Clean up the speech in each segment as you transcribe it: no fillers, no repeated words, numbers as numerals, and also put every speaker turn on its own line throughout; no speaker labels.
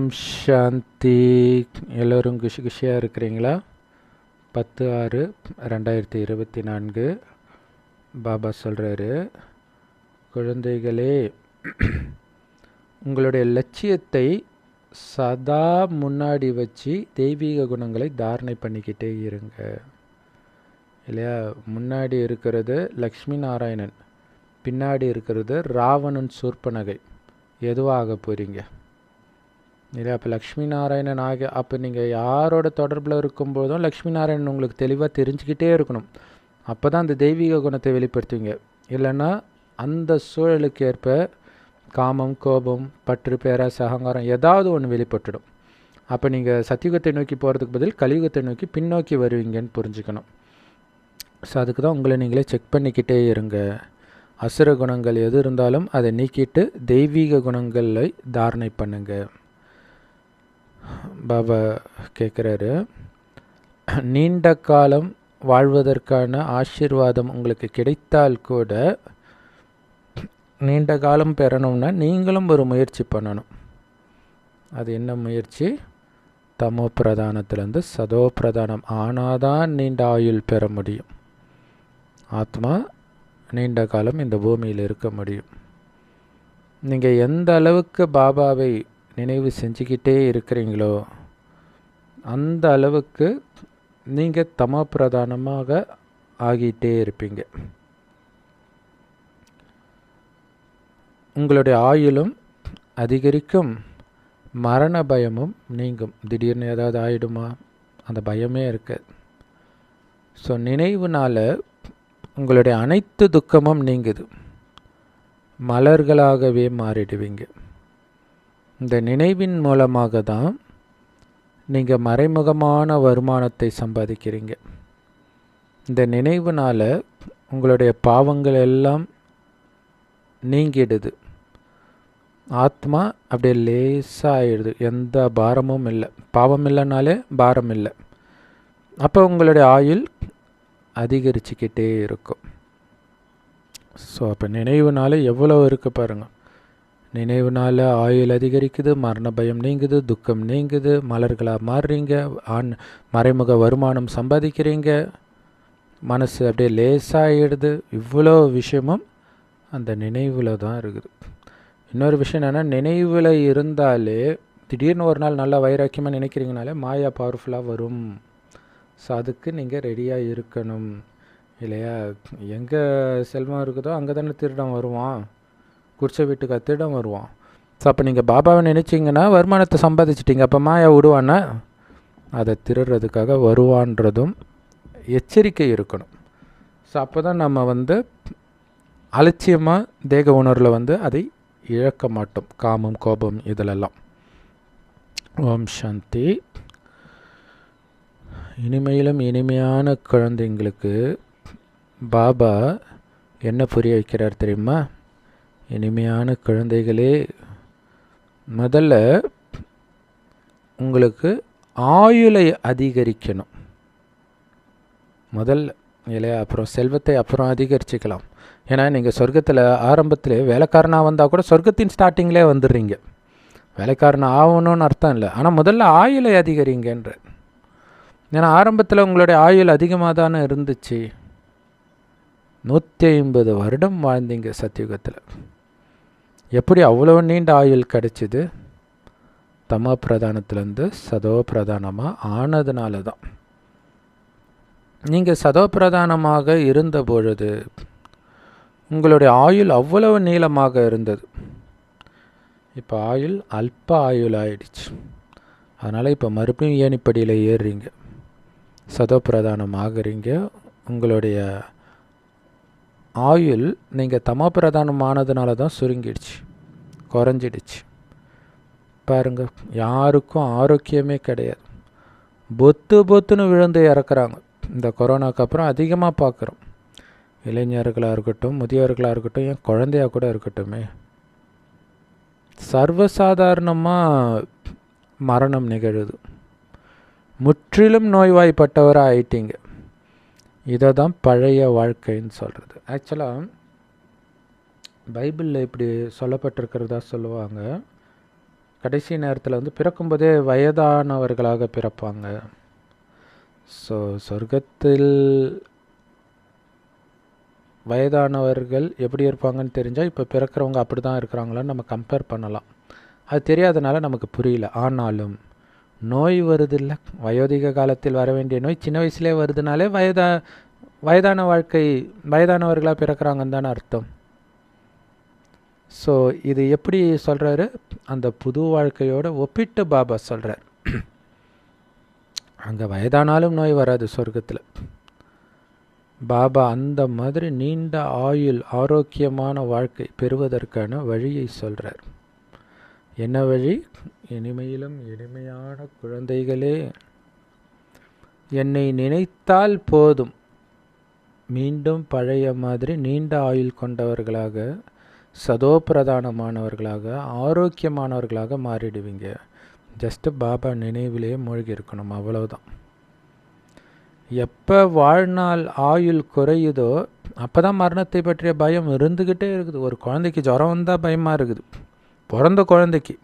ஓம் சாந்தி. எல்லோரும் குஷியாக இருக்கிறீங்களா? 10/6/2024 பாபா சொல்கிறாரு, குழந்தைகளே, உங்களுடைய லட்சியத்தை சதா முன்னாடி வச்சு தெய்வீக குணங்களை தாரணை பண்ணிக்கிட்டே இருங்க. இல்லையா? முன்னாடி இருக்கிறது லக்ஷ்மி நாராயணன், பின்னாடி இருக்கிறது ராவணன் சூர்பனகை. எதுவாக போகிறீங்க? இல்லையா? அப்போ லக்ஷ்மி நாராயணன் அப்போ நீங்கள் யாரோட தொடர்பில் இருக்கும்போதும் லக்ஷ்மி நாராயணன் உங்களுக்கு தெளிவாக தெரிஞ்சுக்கிட்டே இருக்கணும். அப்போ தான் அந்த தெய்வீக குணத்தை வெளிப்படுத்துவீங்க. இல்லைன்னா அந்த சூழலுக்கு ஏற்ப காமம், கோபம், பற்று, பேராசை, அகங்காரம் ஏதாவது ஒன்று வெளிப்பட்டுடும். அப்போ நீங்கள் சத்தியுகத்தை நோக்கி போகிறதுக்கு பதில் கலியுகத்தை நோக்கி பின்னோக்கி வருவீங்கன்னு புரிஞ்சுக்கணும். ஸோ அதுக்கு தான் உங்களை நீங்களே செக் பண்ணிக்கிட்டே இருங்க. அசுர குணங்கள் எது இருந்தாலும் அதை நீக்கிட்டு தெய்வீக குணங்களை தாரணை பண்ணுங்க. பாபா கேட்குறாரு, நீண்ட காலம் வாழ்வதற்கான ஆசீர்வாதம் உங்களுக்கு கிடைத்தால் கூட நீண்ட காலம் பெறணும்னா நீங்களும் ஒரு முயற்சி பண்ணணும். அது என்ன முயற்சி? தமோ பிரதானத்திலேருந்து சதோ பிரதானம் ஆனாதான் நீண்ட ஆயுள் பெற முடியும். ஆத்மா நீண்ட காலம் இந்த பூமியில் இருக்க முடியும். நீங்கள் எந்த அளவுக்கு பாபாவை நினைவு செஞ்சுக்கிட்டே இருக்கிறீங்களோ அந்த அளவுக்கு நீங்கள் தமோ பிரதானமாக ஆகிட்டே இருப்பீங்க. உங்களுடைய ஆயுளும் அதிகரிக்கும், மரண பயமும் நீங்கும். திடீர்னு ஏதாவது ஆயிடுமா? அந்த பயமே இருக்காது. ஸோ நினைவுனால் உங்களுடைய அனைத்து துக்கமும் நீங்குது. மலர்களாகவே மாறிடுவீங்க. இந்த நினைவின் மூலமாக தான் நீங்கள் மறைமுகமான வருமானத்தை சம்பாதிக்கிறீங்க. இந்த நினைவுனால் உங்களுடைய பாவங்கள் எல்லாம் நீங்கிடுது. ஆத்மா அப்படியே லேசாக ஆயிடுது. எந்த பாரமும் இல்லை. பாவம் இல்லைனாலே பாரம் இல்லை. அப்போ உங்களுடைய ஆயுள் அதிகரிச்சுக்கிட்டே இருக்கும். ஸோ அப்போ நினைவுனால எவ்வளோ இருக்குது பாருங்கள். நினைவுனால ஆயுள் அதிகரிக்குது, மரண பயம் நீங்குது, துக்கம் நீங்குது, மலர்களாக மாறுறீங்க, மறைமுக வருமானம் சம்பாதிக்கிறீங்க, மனசு அப்படியே லேசாகிடுது. இவ்வளோ விஷயமும் அந்த நினைவில் தான் இருக்குது. இன்னொரு விஷயம் என்னென்னா, நினைவில் இருந்தாலே திடீர்னு ஒரு நாள் நல்லா வைராக்கியமாக நினைக்கிறீங்கனாலே மாயா பவர்ஃபுல்லாக வரும். ஸோ அதுக்கு நீங்கள் ரெடியாக இருக்கணும். இல்லையா? எங்கே செல்வம் இருக்குதோ அங்கே தானே திருடம் வருவான். குடிச்ச வீட்டுக்கு திருடம் வருவான். ஸோ அப்போ நீங்கள் பாபாவை நினச்சிங்கன்னா வருமானத்தை சம்பாதிச்சிட்டிங்க. அப்போ மாயா விடுவானா? அதை திருடுறதுக்காக வருவான்றதும் எச்சரிக்கை இருக்கணும். ஸோ அப்போ தான் நம்ம அலட்சியமாக தேக உணர்வில் அதை இழக்க மாட்டோம். காமம், கோபம் இதிலெல்லாம். ஓம் சாந்தி. இனிமையிலும் இனிமையான குழந்தைங்களுக்கு பாபா என்ன புரிய வைக்கிறார் தெரியுமா? இனிமையான குழந்தைகளே, முதல்ல உங்களுக்கு ஆயுளை அதிகரிக்கணும். முதல்ல இல்லையா? அப்புறம் செல்வத்தை அப்புறம் அதிகரிச்சுக்கலாம். ஏன்னா நீங்கள் சொர்க்கத்தில் ஆரம்பத்தில் வேலைக்காரனாக வந்தால் கூட சொர்க்கத்தின் ஸ்டார்டிங்லேயே வந்துடுறீங்க. வேலைக்காரன் ஆகணும்னு அர்த்தம் இல்லை. ஆனால் முதல்ல ஆயுளை அதிகரிங்கன்ற. ஏன்னா ஆரம்பத்தில் உங்களுடைய ஆயுள் அதிகமாக தானே இருந்துச்சு. 150 வருடம் வாழ்ந்தீங்க சத்தியுகத்தில். எப்படி அவ்வளோ நீண்ட ஆயுள் கிடச்சிது? தமோ பிரதானத்திலேருந்து சதோ பிரதானமாக ஆனதுனால தான். நீங்கள் சதோ பிரதானமாக இருந்த பொழுது உங்களுடைய ஆயுள் அவ்வளவு நீளமாக இருந்தது. இப்போ ஆயுள் அல்ப ஆயுள் ஆயிடுச்சு. அதனால் இப்போ மறுபடியும் ஏணிப்படியில் ஏறுறீங்க, சதோ பிரதானம் ஆகுறீங்க. உங்களுடைய ஆயுள் நீங்கள் தமோ பிரதானம் ஆனதுனால தான் சுருங்கிடுச்சு, குறைஞ்சிடுச்சு. பாருங்கள், யாருக்கும் ஆரோக்கியமே கிடையாது. பொத்துன்னு விழுந்து இறக்குறாங்க. இந்த கொரோனாக்கு அப்புறம் அதிகமாக பார்க்குறோம். இளைஞர்களாக இருக்கட்டும், முதியவர்களாக இருக்கட்டும், ஏன் குழந்தையாக கூட இருக்கட்டுமே, சர்வசாதாரணமாக மரணம் நிகழுது. முற்றிலும் நோய்வாய்ப்பட்டவராக ஆயிட்டீங்க. இதை தான் பழைய வாழ்க்கைன்னு சொல்கிறது. ஆக்சுவலாக பைபிளில் இப்படி சொல்லப்பட்டிருக்கிறதா சொல்லுவாங்க. கடைசி நேரத்தில் வந்து பிறக்கும்போதே வயதானவர்களாக பிறப்பாங்க. ஸோ சொர்க்கத்தில் வயதானவர்கள் எப்படி இருப்பாங்கன்னு தெரிஞ்சால் இப்போ பிறக்கிறவங்க அப்படி தான் இருக்கிறாங்களான்னு நம்ம கம்பேர் பண்ணலாம். அது தெரியாதனால நமக்கு புரியல. ஆனாலும் நோய் வருதில்ல, வயோதிக காலத்தில் வர வேண்டிய நோய் சின்ன வயசுலேயே வருதுனாலே வயதான வாழ்க்கை, வயதானவர்களாக பிறக்கிறாங்கன்னு தானே அர்த்தம். ஸோ இது எப்படி சொல்கிறாரு, அந்த புது வாழ்க்கையோட ஒப்பிட்டு பாபா சொல்கிறார். அங்கே வயதானாலும் நோய் வராது சொர்க்கத்தில். பாபா அந்த மாதிரி நீண்ட ஆயுள் ஆரோக்கியமான வாழ்க்கை பெறுவதற்கான வழியை சொல்கிறார். என்ன வழி? இனிமையிலும் இனிமையான குழந்தைகளே, என்னை நினைத்தால் போதும், மீண்டும் பழைய மாதிரி நீண்ட ஆயுள் கொண்டவர்களாக, சதோபிரதானமானவர்களாக, ஆரோக்கியமானவர்களாக மாறிடுவீங்க. ஜஸ்ட்டு பாபா நினைவிலேயே மூழ்கி இருக்கணும், அவ்வளவுதான். எப்போ வாழ்நாள் ஆயுள் குறையுதோ அப்போ தான் மரணத்தை பற்றிய பயம் இருந்துக்கிட்டே இருக்குது. ஒரு குழந்தைக்கு ஜுரம் வந்தால் பயமாக இருக்குது, பிறந்த குழந்தைக்கு.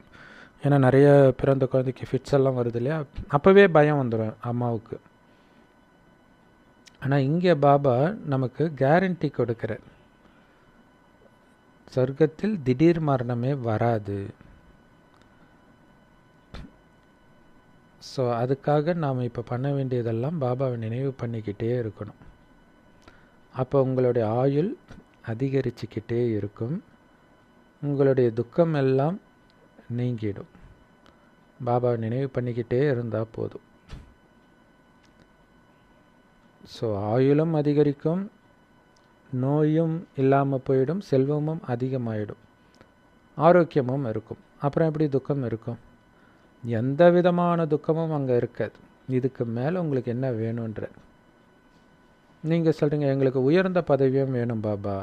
ஏன்னா நிறைய பிறந்த குழந்தைக்கு ஃபிட்ஸ் எல்லாம் வருது இல்லையா, அப்போவே பயம் வந்துடும் அம்மாவுக்கு. ஆனால் இங்கே பாபா நமக்கு கேரண்டி கொடுக்குறார், சொர்க்கத்தில் திடீர் மரணமே வராது. ஸோ அதுக்காக நாம் இப்போ பண்ண வேண்டியதெல்லாம் பாபாவை நினைவு பண்ணிக்கிட்டே இருக்கணும். அப்போ உங்களுடைய ஆயுள் அதிகரிச்சுக்கிட்டே இருக்கும், உங்களுடைய துக்கம் எல்லாம் நீங்கிடும். பாபாவை நினைவு பண்ணிக்கிட்டே இருந்தால் போதும். ஸோ ஆயுளும் அதிகரிக்கும், நோயும் இல்லாமல் போயிடும், செல்வமும் அதிகமாகிடும், ஆரோக்கியமும் இருக்கும். அப்புறம் எப்படி துக்கம் இருக்கும்? எந்த விதமான துக்கமும் அங்கே இருக்காது. இதுக்கு மேலே உங்களுக்கு என்ன வேணுன்ற நீங்கள் சொல்கிறீங்க, எங்களுக்கு உயர்ந்த பதவியும் வேணும் பாபா.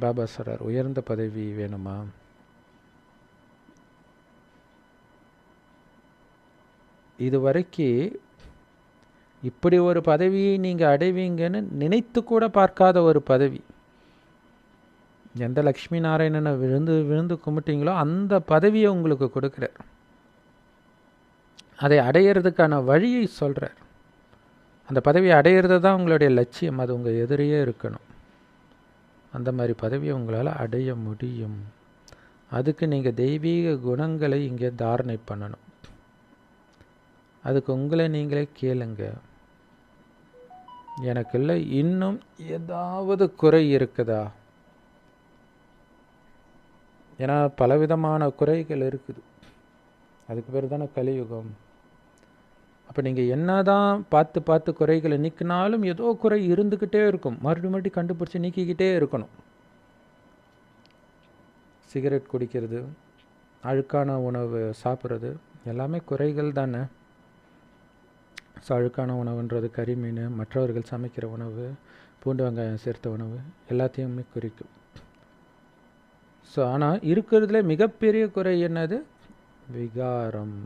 பாபா சொல்கிறார், உயர்ந்த பதவி வேணுமா? இதுவரைக்கு இப்படி ஒரு பதவியை நீங்கள் அடைவீங்கன்னு நினைத்து கூட பார்க்காத ஒரு பதவி. எந்த லக்ஷ்மி நாராயணனை விழுந்து விழுந்து கும்பிட்டீங்களோ அந்த பதவியை உங்களுக்கு கொடுக்குறார். அதை அடையிறதுக்கான வழியை சொல்கிறார். அந்த பதவியை அடையிறது தான் உங்களுடைய லட்சியம், அது உங்கள் எதிரியே இருக்கணும். அந்த மாதிரி பதவியை உங்களால் அடைய முடியும். அதுக்கு நீங்கள் தெய்வீக குணங்களை இங்கே தாரணை பண்ணணும். அதுக்கு உங்களை நீங்களே கேளுங்க, எனக்குள்ள இன்னும் ஏதாவது குறை இருக்குதா? ஏன்னா பலவிதமான குறைகள் இருக்குது, அதுக்கு பேர் தானே கலியுகம். அப்போ நீங்கள் என்ன தான் பார்த்து பார்த்து குறைகளை நீக்கினாலும் ஏதோ குறை இருந்துக்கிட்டே இருக்கும், மறுபடியும் கண்டுபிடிச்சி நீக்கிக்கிட்டே இருக்கணும். சிகரெட் குடிக்கிறது, அழுக்கான உணவு சாப்பிட்றது எல்லாமே குறைகள் தானே. ஸோ அழுக்கான உணவுன்றது கறி, மீன், மற்றவர்கள் சமைக்கிற உணவு, பூண்டு வெங்காயம் சேர்த்த உணவு எல்லாத்தையுமே குறிக்கும். ஸோ ஆனால் இருக்கிறதுல மிகப்பெரிய குறை என்னது? விகாரம்,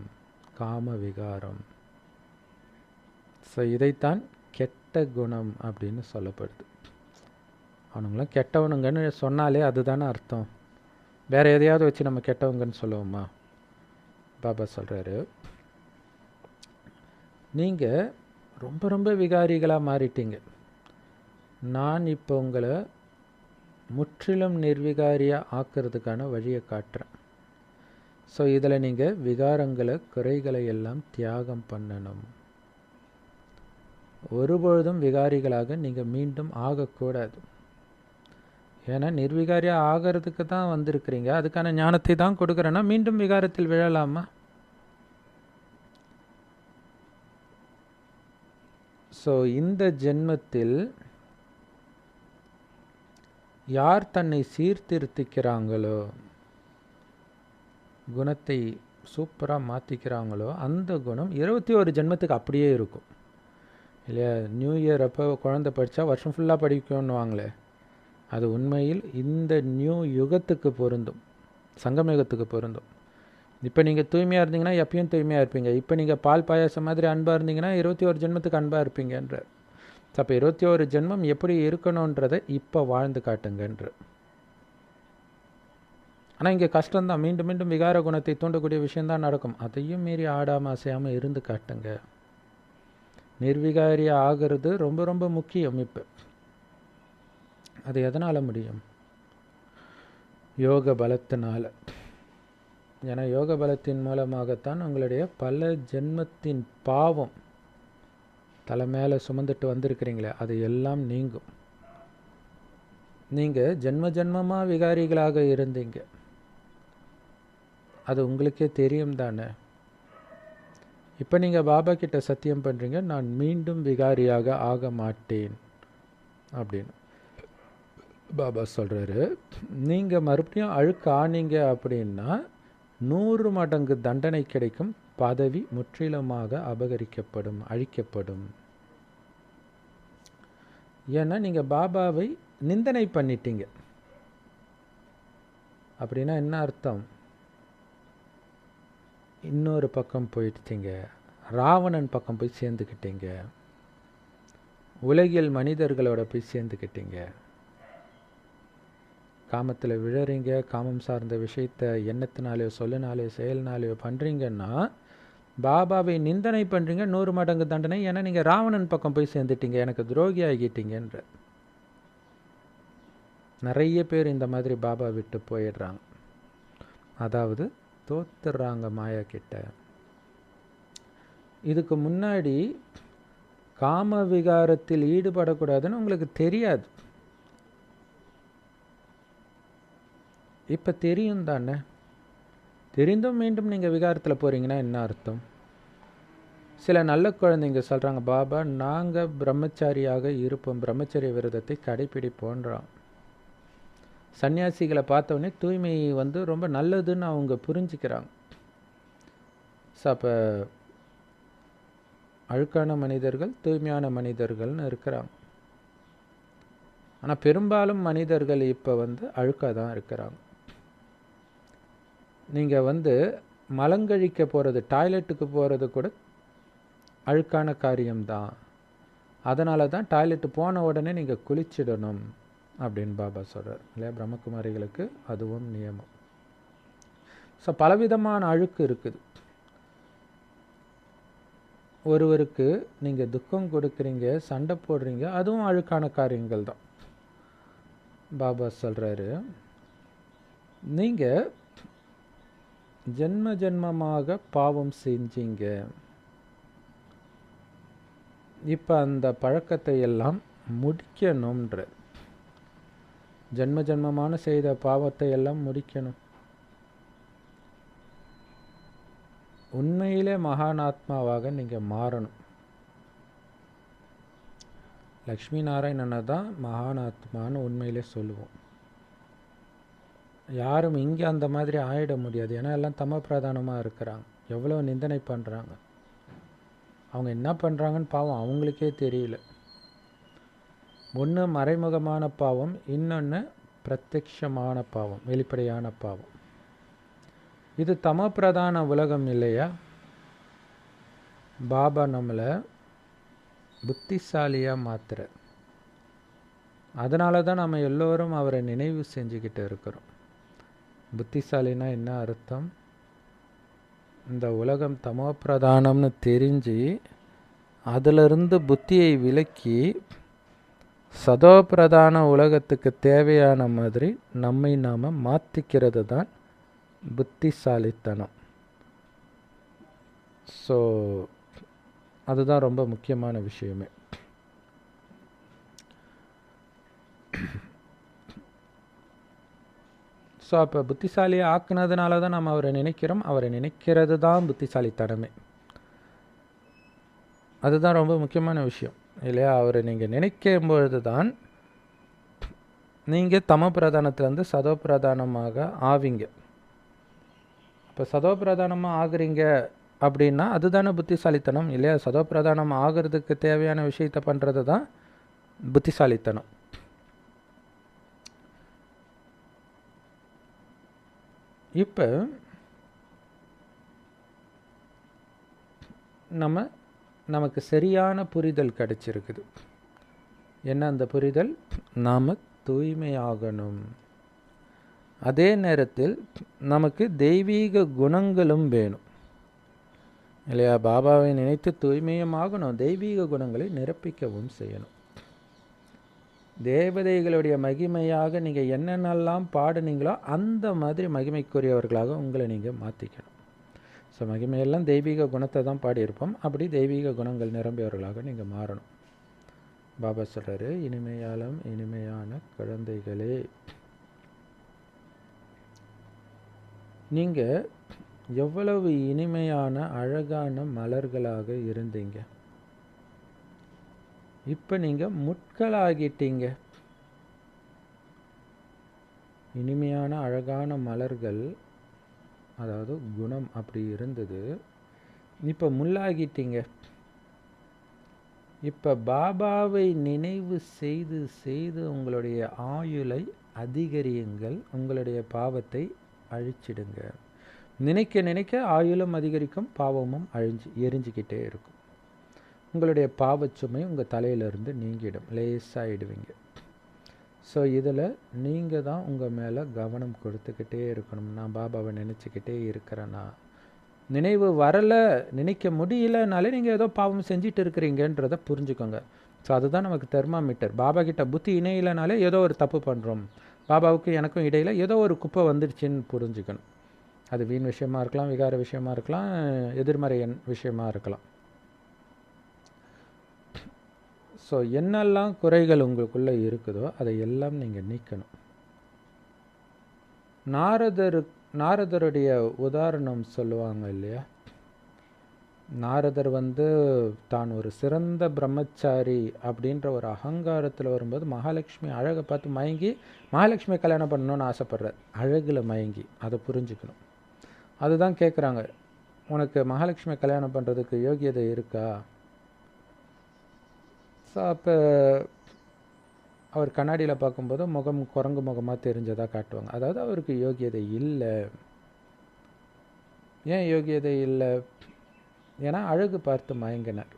காம விகாரம். ஸோ இதைத்தான் கெட்ட குணம் அப்படின்னு சொல்லப்படுது. அவனுங்களாம் கெட்டவனுங்கன்னு சொன்னாலே அதுதானே அர்த்தம். வேறு எதையாவது வச்சு நம்ம கெட்டவங்கன்னு சொல்லுவோமா? பாபா சொல்கிறாரு, நீங்கள் ரொம்ப ரொம்ப விகாரிகளாக மாறிட்டீங்க. நான் இப்போ உங்களை முற்றிலும் நிர்விகாரியாக ஆக்கிறதுக்கான வழியை காட்டுறேன். ஸோ இதில் நீங்கள் விகாரங்களை, குறைகளை எல்லாம் தியாகம் பண்ணணும். ஒருபொழுதும் விகாரிகளாக நீங்கள் மீண்டும் ஆகக்கூடாது. ஏன்னா நிர்விகாரியாக ஆகிறதுக்கு தான் வந்திருக்கிறீங்க, அதுக்கான ஞானத்தை தான் கொடுக்குறேன்னா மீண்டும் விகாரத்தில் விழலாமா? ஸோ இந்த ஜென்மத்தில் யார் தன்னை சீர்திருத்திக்கிறாங்களோ, குணத்தை சூப்பராக மாற்றிக்கிறாங்களோ, அந்த குணம் 21 ஜென்மத்துக்கு அப்படியே இருக்கும் இல்லையா? நியூ இயர் அப்போ குழந்தை படித்தா வருஷம் ஃபுல்லாக படிக்கணும்னுவாங்களே, அது உண்மையில் இந்த நியூ யுகத்துக்கு பொருந்தும், சங்கம யுகத்துக்கு பொருந்தும். இப்போ நீங்கள் தூய்மையாக இருந்தீங்கன்னா எப்பயும் தூய்மையாக இருப்பீங்க. இப்போ நீங்கள் பால் பாயாசம் மாதிரி அன்பாக இருந்தீங்கன்னா 21 ஜென்மத்துக்கு அன்பாக இருப்பீங்கன்ற. அப்போ 21 ஜென்மம் எப்படி இருக்கணுன்றதை இப்போ வாழ்ந்து காட்டுங்கன்ற. ஆனால் இங்கே கஷ்டம்தான். மீண்டும் மீண்டும் விகார குணத்தை தூண்டக்கூடிய விஷயந்தான் நடக்கும். அதையும் மீறி ஆடாமல் அசையாமல் இருந்து காட்டுங்க. நிர்விகாரியாக ஆகிறது ரொம்ப ரொம்ப முக்கியம். இப்போ அது எதனால் முடியும்? யோக பலத்தினால். ஏன்னா யோக பலத்தின் மூலமாகத்தான் உங்களுடைய பல ஜென்மத்தின் பாவம் தலை மேலே சுமந்துட்டு வந்திருக்கிறீங்களே அது எல்லாம் நீங்கும். நீங்கள் ஜென்ம ஜென்மமாக விகாரிகளாக இருந்தீங்க, அது உங்களுக்கே தெரியும் தானே. இப்போ நீங்கள் பாபா கிட்ட சத்தியம் பண்ணுறீங்க, நான் மீண்டும் விகாரியாக ஆக மாட்டேன் அப்படின்னு. பாபா சொல்கிறாரு, நீங்கள் மறுபடியும் அழுக்கு ஆனீங்க அப்படின்னா 100 மடங்கு தண்டனை கிடைக்கும். பதவி முற்றிலுமாக அபகரிக்கப்படும், அழிக்கப்படும். ஏன்னா நீங்கள் பாபாவை நிந்தனை பண்ணிட்டீங்க. அப்படின்னா என்ன அர்த்தம்? இன்னொரு பக்கம் போயிட்டீங்க, ராவணன் பக்கம் போய் சேர்ந்துக்கிட்டீங்க, உலகில் மனிதர்களோட போய் சேர்ந்துக்கிட்டீங்க. காமத்தில் விழறீங்க, காமம் சார்ந்த விஷயத்தை எண்ணத்தினாலேயோ சொல்லினாலேயோ செயல்னாலேயோ பண்ணுறீங்கன்னா பாபாவை நிந்தனை பண்ணுறீங்க, 100 மடங்கு தண்டனை. ஏன்னா நீங்கள் ராவணன் பக்கம் போய் சேர்ந்துட்டீங்க, எனக்கு துரோகி ஆகிட்டீங்கன்ற. நிறைய பேர் இந்த மாதிரி பாபா விட்டு போயிடுறாங்க, அதாவது தோத்துடுறாங்க மாயா கிட்ட. இதுக்கு முன்னாடி காம விகாரத்தில் ஈடுபடக்கூடாதுன்னு உங்களுக்கு தெரியாது, இப்போ தெரியும் தானே. தெரிந்தும் மீண்டும் நீங்கள் விகாரத்தில் போகிறீங்கன்னா என்ன அர்த்தம்? சில நல்ல குழந்தைங்க சொல்கிறாங்க, பாபா நாங்கள் பிரம்மச்சாரியாக இருப்போம், பிரம்மச்சரிய விரதத்தை கடைப்பிடிப்போன்றோம். சன்னியாசிகளை பார்த்தோன்னே தூய்மை ரொம்ப நல்லதுன்னு அவங்க புரிஞ்சுக்கிறாங்க. ஸோ அப்போ அழுக்கான மனிதர்கள் தூய்மையான மனிதர்கள்னு இருக்கிறாங்க. ஆனால் பெரும்பாலும் மனிதர்கள் இப்போ அழுக்காக தான் இருக்கிறாங்க. நீங்கள் மலங்கழிக்க போகிறது, டாய்லெட்டுக்கு போகிறது கூட அழுக்கான காரியம்தான். அதனால தான் டாய்லெட்டு போன உடனே நீங்கள் குளிச்சிடணும் அப்படின்னு பாபா சொல்கிறார் இல்லையா. பிரம்மகுமாரிகளுக்கு அதுவும் நியமம். ஸோ பலவிதமான அழுக்கு இருக்குது. ஒருவருக்கு நீங்கள் துக்கம் கொடுக்குறீங்க, சண்டை போடுறீங்க, அதுவும் அழுக்கான காரியங்கள் தான். பாபா சொல்கிறாரு, நீங்கள் ஜென்ம ஜென்மமாக பாவம் செஞ்சீங்க, இப்போ அந்த பழக்கத்தை எல்லாம் முடிக்கணும்ன்ற. ஜென்ம ஜென்மமான செய்த பாவத்தை எல்லாம் முடிக்கணும். உண்மையிலே மகானாத்மாவாக நீங்கள் மாறணும். லக்ஷ்மி நாராயணனை தான் மகானாத்மான்னு உண்மையிலே சொல்லுவோம். யாரும் இங்கே அந்த மாதிரி ஆயிட முடியாது. ஏன்னா எல்லாம் தம பிரதானமாக இருக்கிறாங்க, எவ்வளோ நிந்தனை பண்ணுறாங்க. அவங்க என்ன பண்ணுறாங்கன்னு பாவம் அவங்களுக்கே தெரியல. ஒன்று மறைமுகமான பாவம், இன்னொன்று பிரத்யக்ஷமான பாவம், வெளிப்படையான பாவம். இது தம பிரதான உலகம் இல்லையா. பாபா நம்மளை புத்திசாலியாக மாத்துற. அதனால தான் நம்ம எல்லோரும் அவரை நினைவு செஞ்சுக்கிட்டு இருக்கிறோம். புத்திசாலினா என்ன அர்த்தம்? இந்த உலகம் தமோ பிரதானம்னு தெரிஞ்சு அதிலிருந்து புத்தியை விலக்கி சதோ பிரதான உலகத்துக்கு தேவையான மாதிரி நம்மை நாம் மாற்றிக்கிறது தான் புத்திசாலித்தனம். ஸோ அதுதான் ரொம்ப முக்கியமான விஷயமே. ஸோ அப்போ புத்திசாலியை ஆக்குனதுனால தான் நம்ம அவரை நினைக்கிறோம். அவரை நினைக்கிறது தான் புத்திசாலித்தனமே. அதுதான் ரொம்ப முக்கியமான விஷயம் இல்லையா. அவரை நீங்கள் நினைக்கும் பொழுது தான் நீங்கள் தம பிரதானத்திலேருந்து சதோ பிரதானமாக ஆவீங்க. இப்போ சதோ பிரதானமாக ஆகுறீங்க அப்படின்னா அதுதானே புத்திசாலித்தனம் இல்லையா. சதோ பிரதானம் ஆகிறதுக்கு தேவையான விஷயத்தை பண்ணுறது தான் புத்திசாலித்தனம். இப்போ நமக்கு சரியான புரிதல் கிடைச்சிருக்குது. என்ன அந்த புரிதல்? நாம் தூய்மையாகணும். அதே நேரத்தில் நமக்கு தெய்வீக குணங்களும் வேணும் இல்லையா? பாபாவை நினைத்து தூய்மையுமாகணும், தெய்வீக குணங்களை நிரப்பிக்கவும் செய்யணும். தேவதைகளுடைய மகிமையாக நீங்கள் என்னென்னலாம் பாடுனீங்களோ அந்த மாதிரி மகிமைக்குரியவர்களாக உங்களை நீங்கள் மாற்றிக்கணும். ஸோ மகிமையெல்லாம் தெய்வீக குணத்தை தான் பாடியிருப்போம். அப்படி தெய்வீக குணங்கள் நிரம்பியவர்களாக நீங்கள் மாறணும். பாபா சொல்கிறாரு, இனிமையாலும் இனிமையான குழந்தைகளே, நீங்கள் எவ்வளவு இனிமையான அழகான மலர்களாக இருந்தீங்க, இப்போ நீங்கள் முட்களாகிட்டீங்க. இனிமையான அழகான மலர்கள், அதாவது குணம் அப்படி இருந்தது, இப்போ முள்ளாகிட்டீங்க. இப்போ பாபாவை நினைவு செய்து செய்து உங்களுடைய ஆயுளை அதிகரியுங்கள், உங்களுடைய பாவத்தை அழிச்சிடுங்க. நினைக்க நினைக்க ஆயுளும் அதிகரிக்கும், பாவமும் எரிஞ்சிக்கிட்டே இருக்கும். உங்களுடைய பாவச்சுமை உங்கள் தலையிலிருந்து நீங்கிடும், லேசாகிடுவீங்க. ஸோ இதில் நீங்கள் தான் உங்கள் மேலே கவனம் கொடுத்துக்கிட்டே இருக்கணும். நான் பாபாவை நினச்சிக்கிட்டே இருக்கிறேன்னா, நினைவு வரலை, நினைக்க முடியலனாலே நீங்கள் ஏதோ பாவம் செஞ்சிட்டு இருக்கிறீங்கன்றதை புரிஞ்சுக்கோங்க. ஸோ அதுதான் நமக்கு தெர்மாமீட்டர். பாபா கிட்ட புத்தி இணையிலனாலே ஏதோ ஒரு தப்பு பண்ணுறோம், பாபாவுக்கு எனக்கும் இடையில் ஏதோ ஒரு குப்பை வந்துடுச்சின்னு புரிஞ்சுக்கணும். அது வீண் விஷயமா இருக்கலாம், விகார விஷயமா இருக்கலாம், எதிர்மறை விஷயமா இருக்கலாம். ஸோ என்னெல்லாம் குறைகள் உங்களுக்குள்ளே இருக்குதோ அதை எல்லாம் நீங்கள் நீக்கணும். நாரதருடைய உதாரணம் சொல்லுவாங்க இல்லையா? நாரதர் தான் ஒரு சிறந்த பிரம்மச்சாரி அப்படின்ற ஒரு அகங்காரத்தில் வரும்போது மகாலட்சுமி அழகை பார்த்து மயங்கி மகாலட்சுமி கல்யாணம் பண்ணணும்னு ஆசைப்படுறார். அழகில் மயங்கி, அதை புரிஞ்சுக்கணும். அதுதான் கேட்குறாங்க, உனக்கு மகாலட்சுமி கல்யாணம் பண்ணுறதுக்கு யோகியதை இருக்கா? ஸோ அப்போ அவர் கண்ணாடியில் பார்க்கும்போது முகம் குரங்கு முகமாக தெரிஞ்சதாக காட்டுவாங்க. அதாவது அவருக்கு யோகியதை இல்லை. ஏன் யோகியதை இல்லை? ஏன்னா அழகு பார்த்து மயங்கினார்.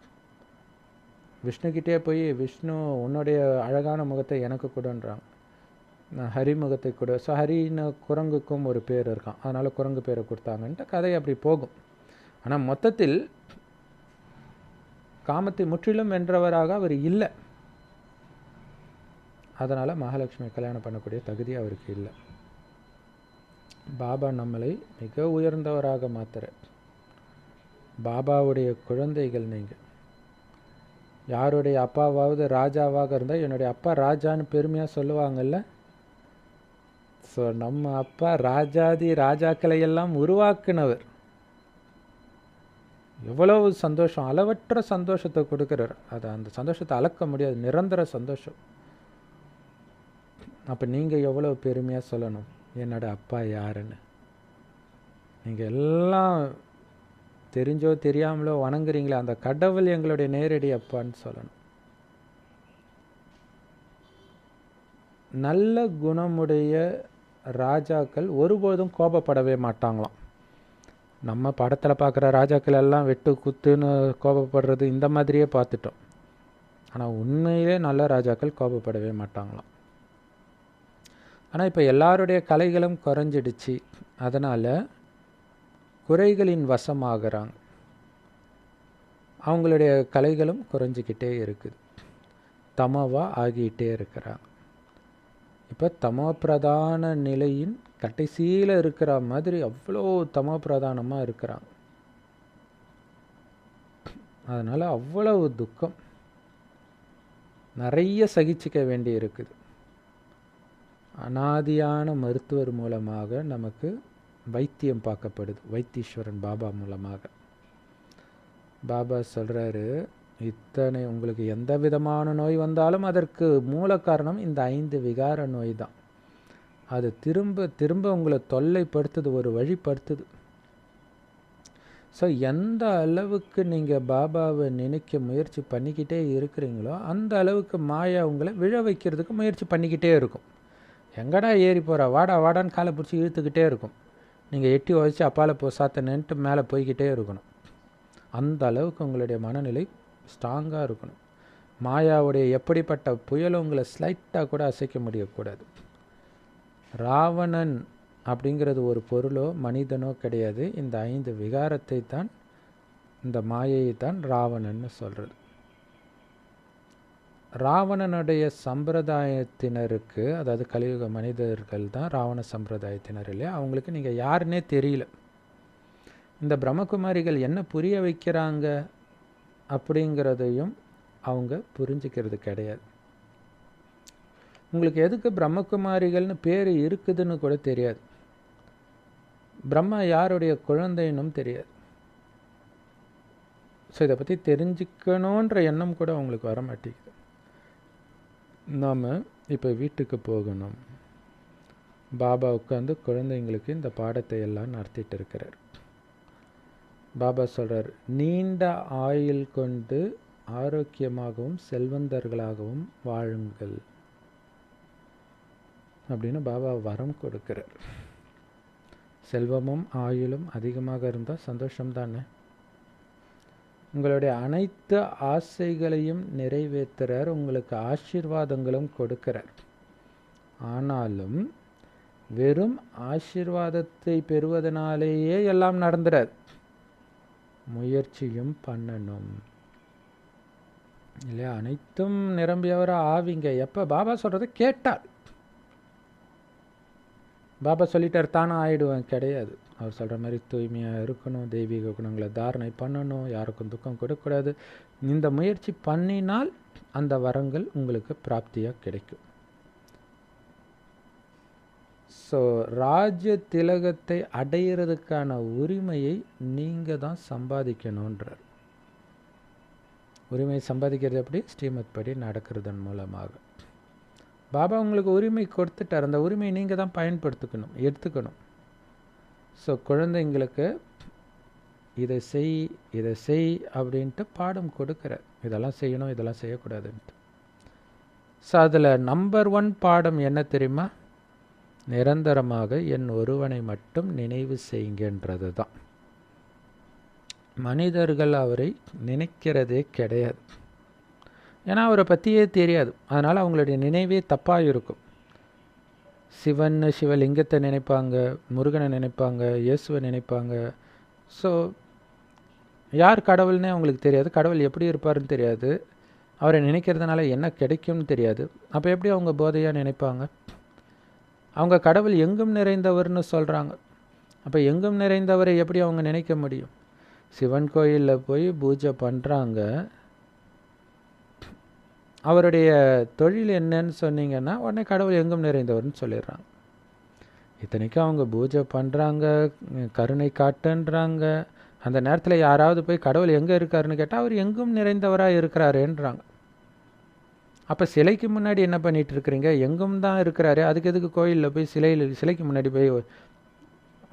விஷ்ணுக்கிட்டே போய், விஷ்ணு உன்னுடைய அழகான முகத்தை எனக்கு கொடுன்றாங்க, நான் ஹரி முகத்தை கொடு. ஸோ ஹரின்னு குரங்குக்கும் ஒரு பேர் இருக்கான், அதனால் குரங்கு பேரை கொடுத்தாங்கன்ட்டு கதை அப்படி போகும். ஆனால் மொத்தத்தில் காமத்தை முற்றிலும் வென்றவராக அவர் இல்லை. அதனால் மகாலட்சுமி கல்யாணம் பண்ணக்கூடிய தகுதி அவருக்கு இல்லை. பாபா நம்மளை மிக உயர்ந்தவராக மாத்துற பாபாவுடைய குழந்தைகள் நீங்கள். யாருடைய அப்பாவாவது ராஜாவாக இருந்தால் என்னுடைய அப்பா ராஜான்னு பெருமையாக சொல்லுவாங்கல்ல. ஸோ நம்ம அப்பா ராஜாதி ராஜாக்களை எல்லாம் உருவாக்குனவர். எவ்வளவு சந்தோஷம், அளவற்ற சந்தோஷத்தை கொடுக்குறார். அதை அந்த சந்தோஷத்தை அளக்க முடியாது, நிரந்தர சந்தோஷம். அப்போ நீங்கள் எவ்வளோ பெருமையாக சொல்லணும், என்னோட அப்பா யாருன்னு. நீங்கள் எல்லாம் தெரிஞ்சோ தெரியாமலோ வணங்குறீங்களே அந்த கடவுள் எங்களுடைய நேரடி அப்பான்னு சொல்லணும். நல்ல குணமுடைய ராஜாக்கள் ஒருபோதும் கோபப்படவே மாட்டாங்களாம். நம்ம படத்தில் பார்க்குற ராஜாக்கள் எல்லாம் வெட்டு குத்துன்னு கோபப்படுறது இந்த மாதிரியே பார்த்துட்டோம். ஆனால் உண்மையிலே நல்ல ராஜாக்கள் கோபப்படவே மாட்டாங்களாம். ஆனால் இப்போ எல்லாருடைய கலைகளும் குறைஞ்சிடுச்சு, அதனால் குறைகளின் வசமாகறாங்க. அவங்களுடைய கலைகளும் குறைஞ்சிக்கிட்டே இருக்குது, தமவா ஆகிட்டே இருக்கிறாங்க. இப்போ தமோ பிரதான நிலையின் கடைசியில் இருக்கிற மாதிரி அவ்வளோ தமோ பிரதானமாக இருக்கிறாங்க. அதனால் அவ்வளவு துக்கம், நிறைய சகிச்சிக்க வேண்டி இருக்குது. அனாதியான மருத்துவர் மூலமாக நமக்கு வைத்தியம் பார்க்கப்படுது, வைத்தீஸ்வரன் பாபா மூலமாக. பாபா சொல்கிறாரு, இத்தனை உங்களுக்கு எந்த விதமான நோய் வந்தாலும் அதற்கு மூல காரணம் இந்த 5 விகார நோய் தான். அது திரும்ப திரும்ப உங்களை தொல்லைப்படுத்துது, ஒரு வழிப்படுத்துது. ஸோ எந்த அளவுக்கு நீங்கள் பாபாவை நினைக்க முயற்சி பண்ணிக்கிட்டே இருக்கிறீங்களோ அந்த அளவுக்கு மாயா உங்களை விழ வைக்கிறதுக்கு முயற்சி பண்ணிக்கிட்டே இருக்கும். எங்கடா ஏறி போகிற, வாடா வாடான்னு காலை பிடிச்சி இழுத்துக்கிட்டே இருக்கும். நீங்கள் எட்டி உழைச்சி அப்பால் சாத்தனன்ட்டு மேலே போய்கிட்டே இருக்கணும். அந்த அளவுக்கு உங்களுடைய மனநிலை ஸ்ட்ராங்காக இருக்கணும். மாயாவுடைய எப்படிப்பட்ட புயலும் உங்களை ஸ்லைட்டாக கூட அசைக்க முடியக்கூடாது. ராவணன் அப்படிங்கிறது ஒரு பொருளோ மனிதனோ கிடையாது. இந்த 5 விகாரத்தை தான், இந்த மாயையை தான் ராவணன்னு சொல்கிறது. ராவணனுடைய சம்பிரதாயத்தினருக்கு, அதாவது கலியுக மனிதர்கள் தான் ராவண சம்பிரதாயத்தினர் இல்லையா, அவங்களுக்கு நீங்கள் யாருன்னே தெரியல. இந்த பிரம்மகுமாரிகள் என்ன புரிய வைக்கிறாங்க அப்படிங்கிறதையும் அவங்க புரிஞ்சுக்கிறது கிடையாது. உங்களுக்கு எதுக்கு பிரம்மகுமாரிகள்னு பேர் இருக்குதுன்னு கூட தெரியாது. பிரம்மா யாருடைய குழந்தைன்னும் தெரியாது. ஸோ இதை பற்றி தெரிஞ்சுக்கணுன்ற எண்ணம் கூட அவங்களுக்கு வர மாட்டேங்குது. நாம் இப்போ வீட்டுக்கு போகணும். பாபா உட்காந்து குழந்தைங்களுக்கு இந்த பாடத்தை எல்லாம் நடத்திட்டு இருக்கிறார். பாபா சொல்கிறார், நீண்ட ஆயுள் கொண்டு ஆரோக்கியமாகவும் செல்வந்தர்களாகவும் வாழுங்கள் அப்படின்னு பாபா வரம் கொடுக்கிறார். செல்வமும் ஆயுளும் அதிகமாக இருந்தால் சந்தோஷம்தானே. உங்களுடைய அனைத்து ஆசைகளையும் நிறைவேற்றுறார், உங்களுக்கு ஆசீர்வாதங்களும் கொடுக்கிறார். ஆனாலும் வெறும் ஆசீர்வாதத்தை பெறுவதனாலேயே எல்லாம் நடந்துடாது. முயற்சியும் பண்ணணும் இல்லையா. அனைத்தும் நிரம்பியவராக ஆவிங்க எப்போ பாபா சொல்கிறத கேட்டால். பாபா சொல்லிட்டார் தானே ஆயிடுவேன் கிடையாது. அவர் சொல்கிற மாதிரி தூய்மையாக இருக்கணும், தெய்வீக குணங்களை தாரணை பண்ணணும், யாருக்கும் துக்கம் கொடுக்கக்கூடாது. இந்த முயற்சி பண்ணினால் அந்த வரங்கள் உங்களுக்கு பிராப்தியாக கிடைக்கும். ஸோ ராஜ்ய திலகத்தை அடையிறதுக்கான உரிமையை நீங்கள் தான் சம்பாதிக்கணுன்றார். உரிமையை சம்பாதிக்கிறது எப்படி? ஸ்ரீமத் படி நடக்கிறதன் மூலமாக. பாபா உங்களுக்கு உரிமை கொடுத்துட்டார், அந்த உரிமையை நீங்கள் தான் பயன்படுத்திக்கணும், எடுத்துக்கணும். ஸோ குழந்தைங்களுக்கு இதை செய் அப்படின்ட்டு பாடம் கொடுக்குறார். இதெல்லாம் செய்யணும், இதெல்லாம் செய்யக்கூடாதுன்ட்டு. ஸோ அதில் நம்பர் 1 பாடம் என்ன தெரியுமா? நிரந்தரமாக என் ஒருவனை மட்டும் நினைவு செய்கின்றது தான். மனிதர்கள் அவரை நினைக்கிறதே கிடையாது. ஏன்னா அவரை பற்றியே தெரியாது. அதனால் அவங்களுடைய நினைவே தப்பாக இருக்கும். சிவன் சிவலிங்கத்தை நினைப்பாங்க, முருகனை நினைப்பாங்க, இயேசுவை நினைப்பாங்க. ஸோ யார் கடவுள்னே அவங்களுக்கு தெரியாது, கடவுள் எப்படி இருப்பாருன்னு தெரியாது, அவரை நினைக்கிறதுனால என்ன கிடைக்கும்னு தெரியாது. அப்போ எப்படி அவங்க போதையாக நினைப்பாங்க? அவங்க கடவுள் எங்கும் நிறைந்தவர்னு சொல்கிறாங்க. அப்போ எங்கும் நிறைந்தவரை எப்படி அவங்க நினைக்க முடியும்? சிவன் கோயிலில் போய் பூஜை பண்ணுறாங்க, அவருடைய தொழில் என்னன்னு சொன்னீங்கன்னா உடனே கடவுள் எங்கும் நிறைந்தவர்னு சொல்லிடுறாங்க. இத்தனைக்கும் அவங்க பூஜை பண்ணுறாங்க, கருணை காட்டுன்றாங்க. அந்த நேரத்தில் யாராவது போய் கடவுள் எங்கே இருக்காருன்னு கேட்டால் அவர் எங்கும் நிறைந்தவராக இருக்கிறாருன்றாங்க. அப்போ சிலைக்கு முன்னாடி என்ன பண்ணிட்டு இருக்கிறீங்க? எங்கும் தான் இருக்கிறாரு, அதுக்கு எதுக்கு கோயிலில் போய் சிலைக்கு முன்னாடி போய்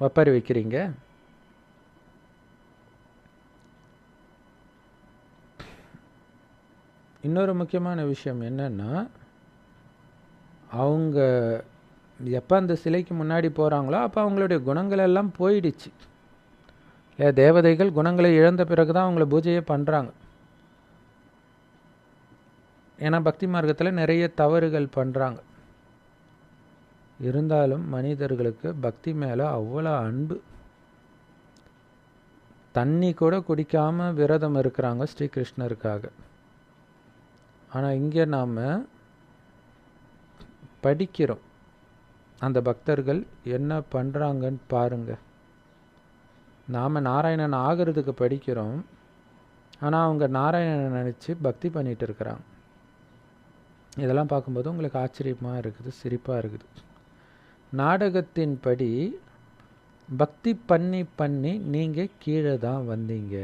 ஒப்பாரி வைக்கிறீங்க? இன்னொரு முக்கியமான விஷயம் என்னன்னா, அவங்க எப்போ அந்த சிலைக்கு முன்னாடி போகிறாங்களோ அப்போ அவங்களுடைய குணங்கள் எல்லாம் போயிடுச்சு. தேவதைகள் குணங்களை இழந்த பிறகு தான் அவங்கள பூஜையே பண்ணுறாங்க. ஏன்னா பக்தி மார்க்கத்தில் நிறைய தவறுகள் பண்ணுறாங்க. இருந்தாலும் மனிதர்களுக்கு பக்தி மேலே அவ்வளோ அன்பு. தண்ணி கூட குடிக்காமல் விரதம் இருக்கிறாங்க ஸ்ரீகிருஷ்ணருக்காக. ஆனால் இங்கே நாம் படிக்கிறோம், அந்த பக்தர்கள் என்ன பண்ணுறாங்கன்னு பாருங்கள். நாம் நாராயணன் ஆகிறதுக்கு படிக்கிறோம், ஆனால் அவங்க நாராயணனை நினச்சி பக்தி பண்ணிகிட்டு இருக்கிறாங்க. இதெல்லாம் பார்க்கும்போது உங்களுக்கு ஆச்சரியமாக இருக்குது, சிரிப்பாக இருக்குது. நாடகத்தின்படி பக்தி பண்ணி நீங்கள் கீழே தான் வந்தீங்க.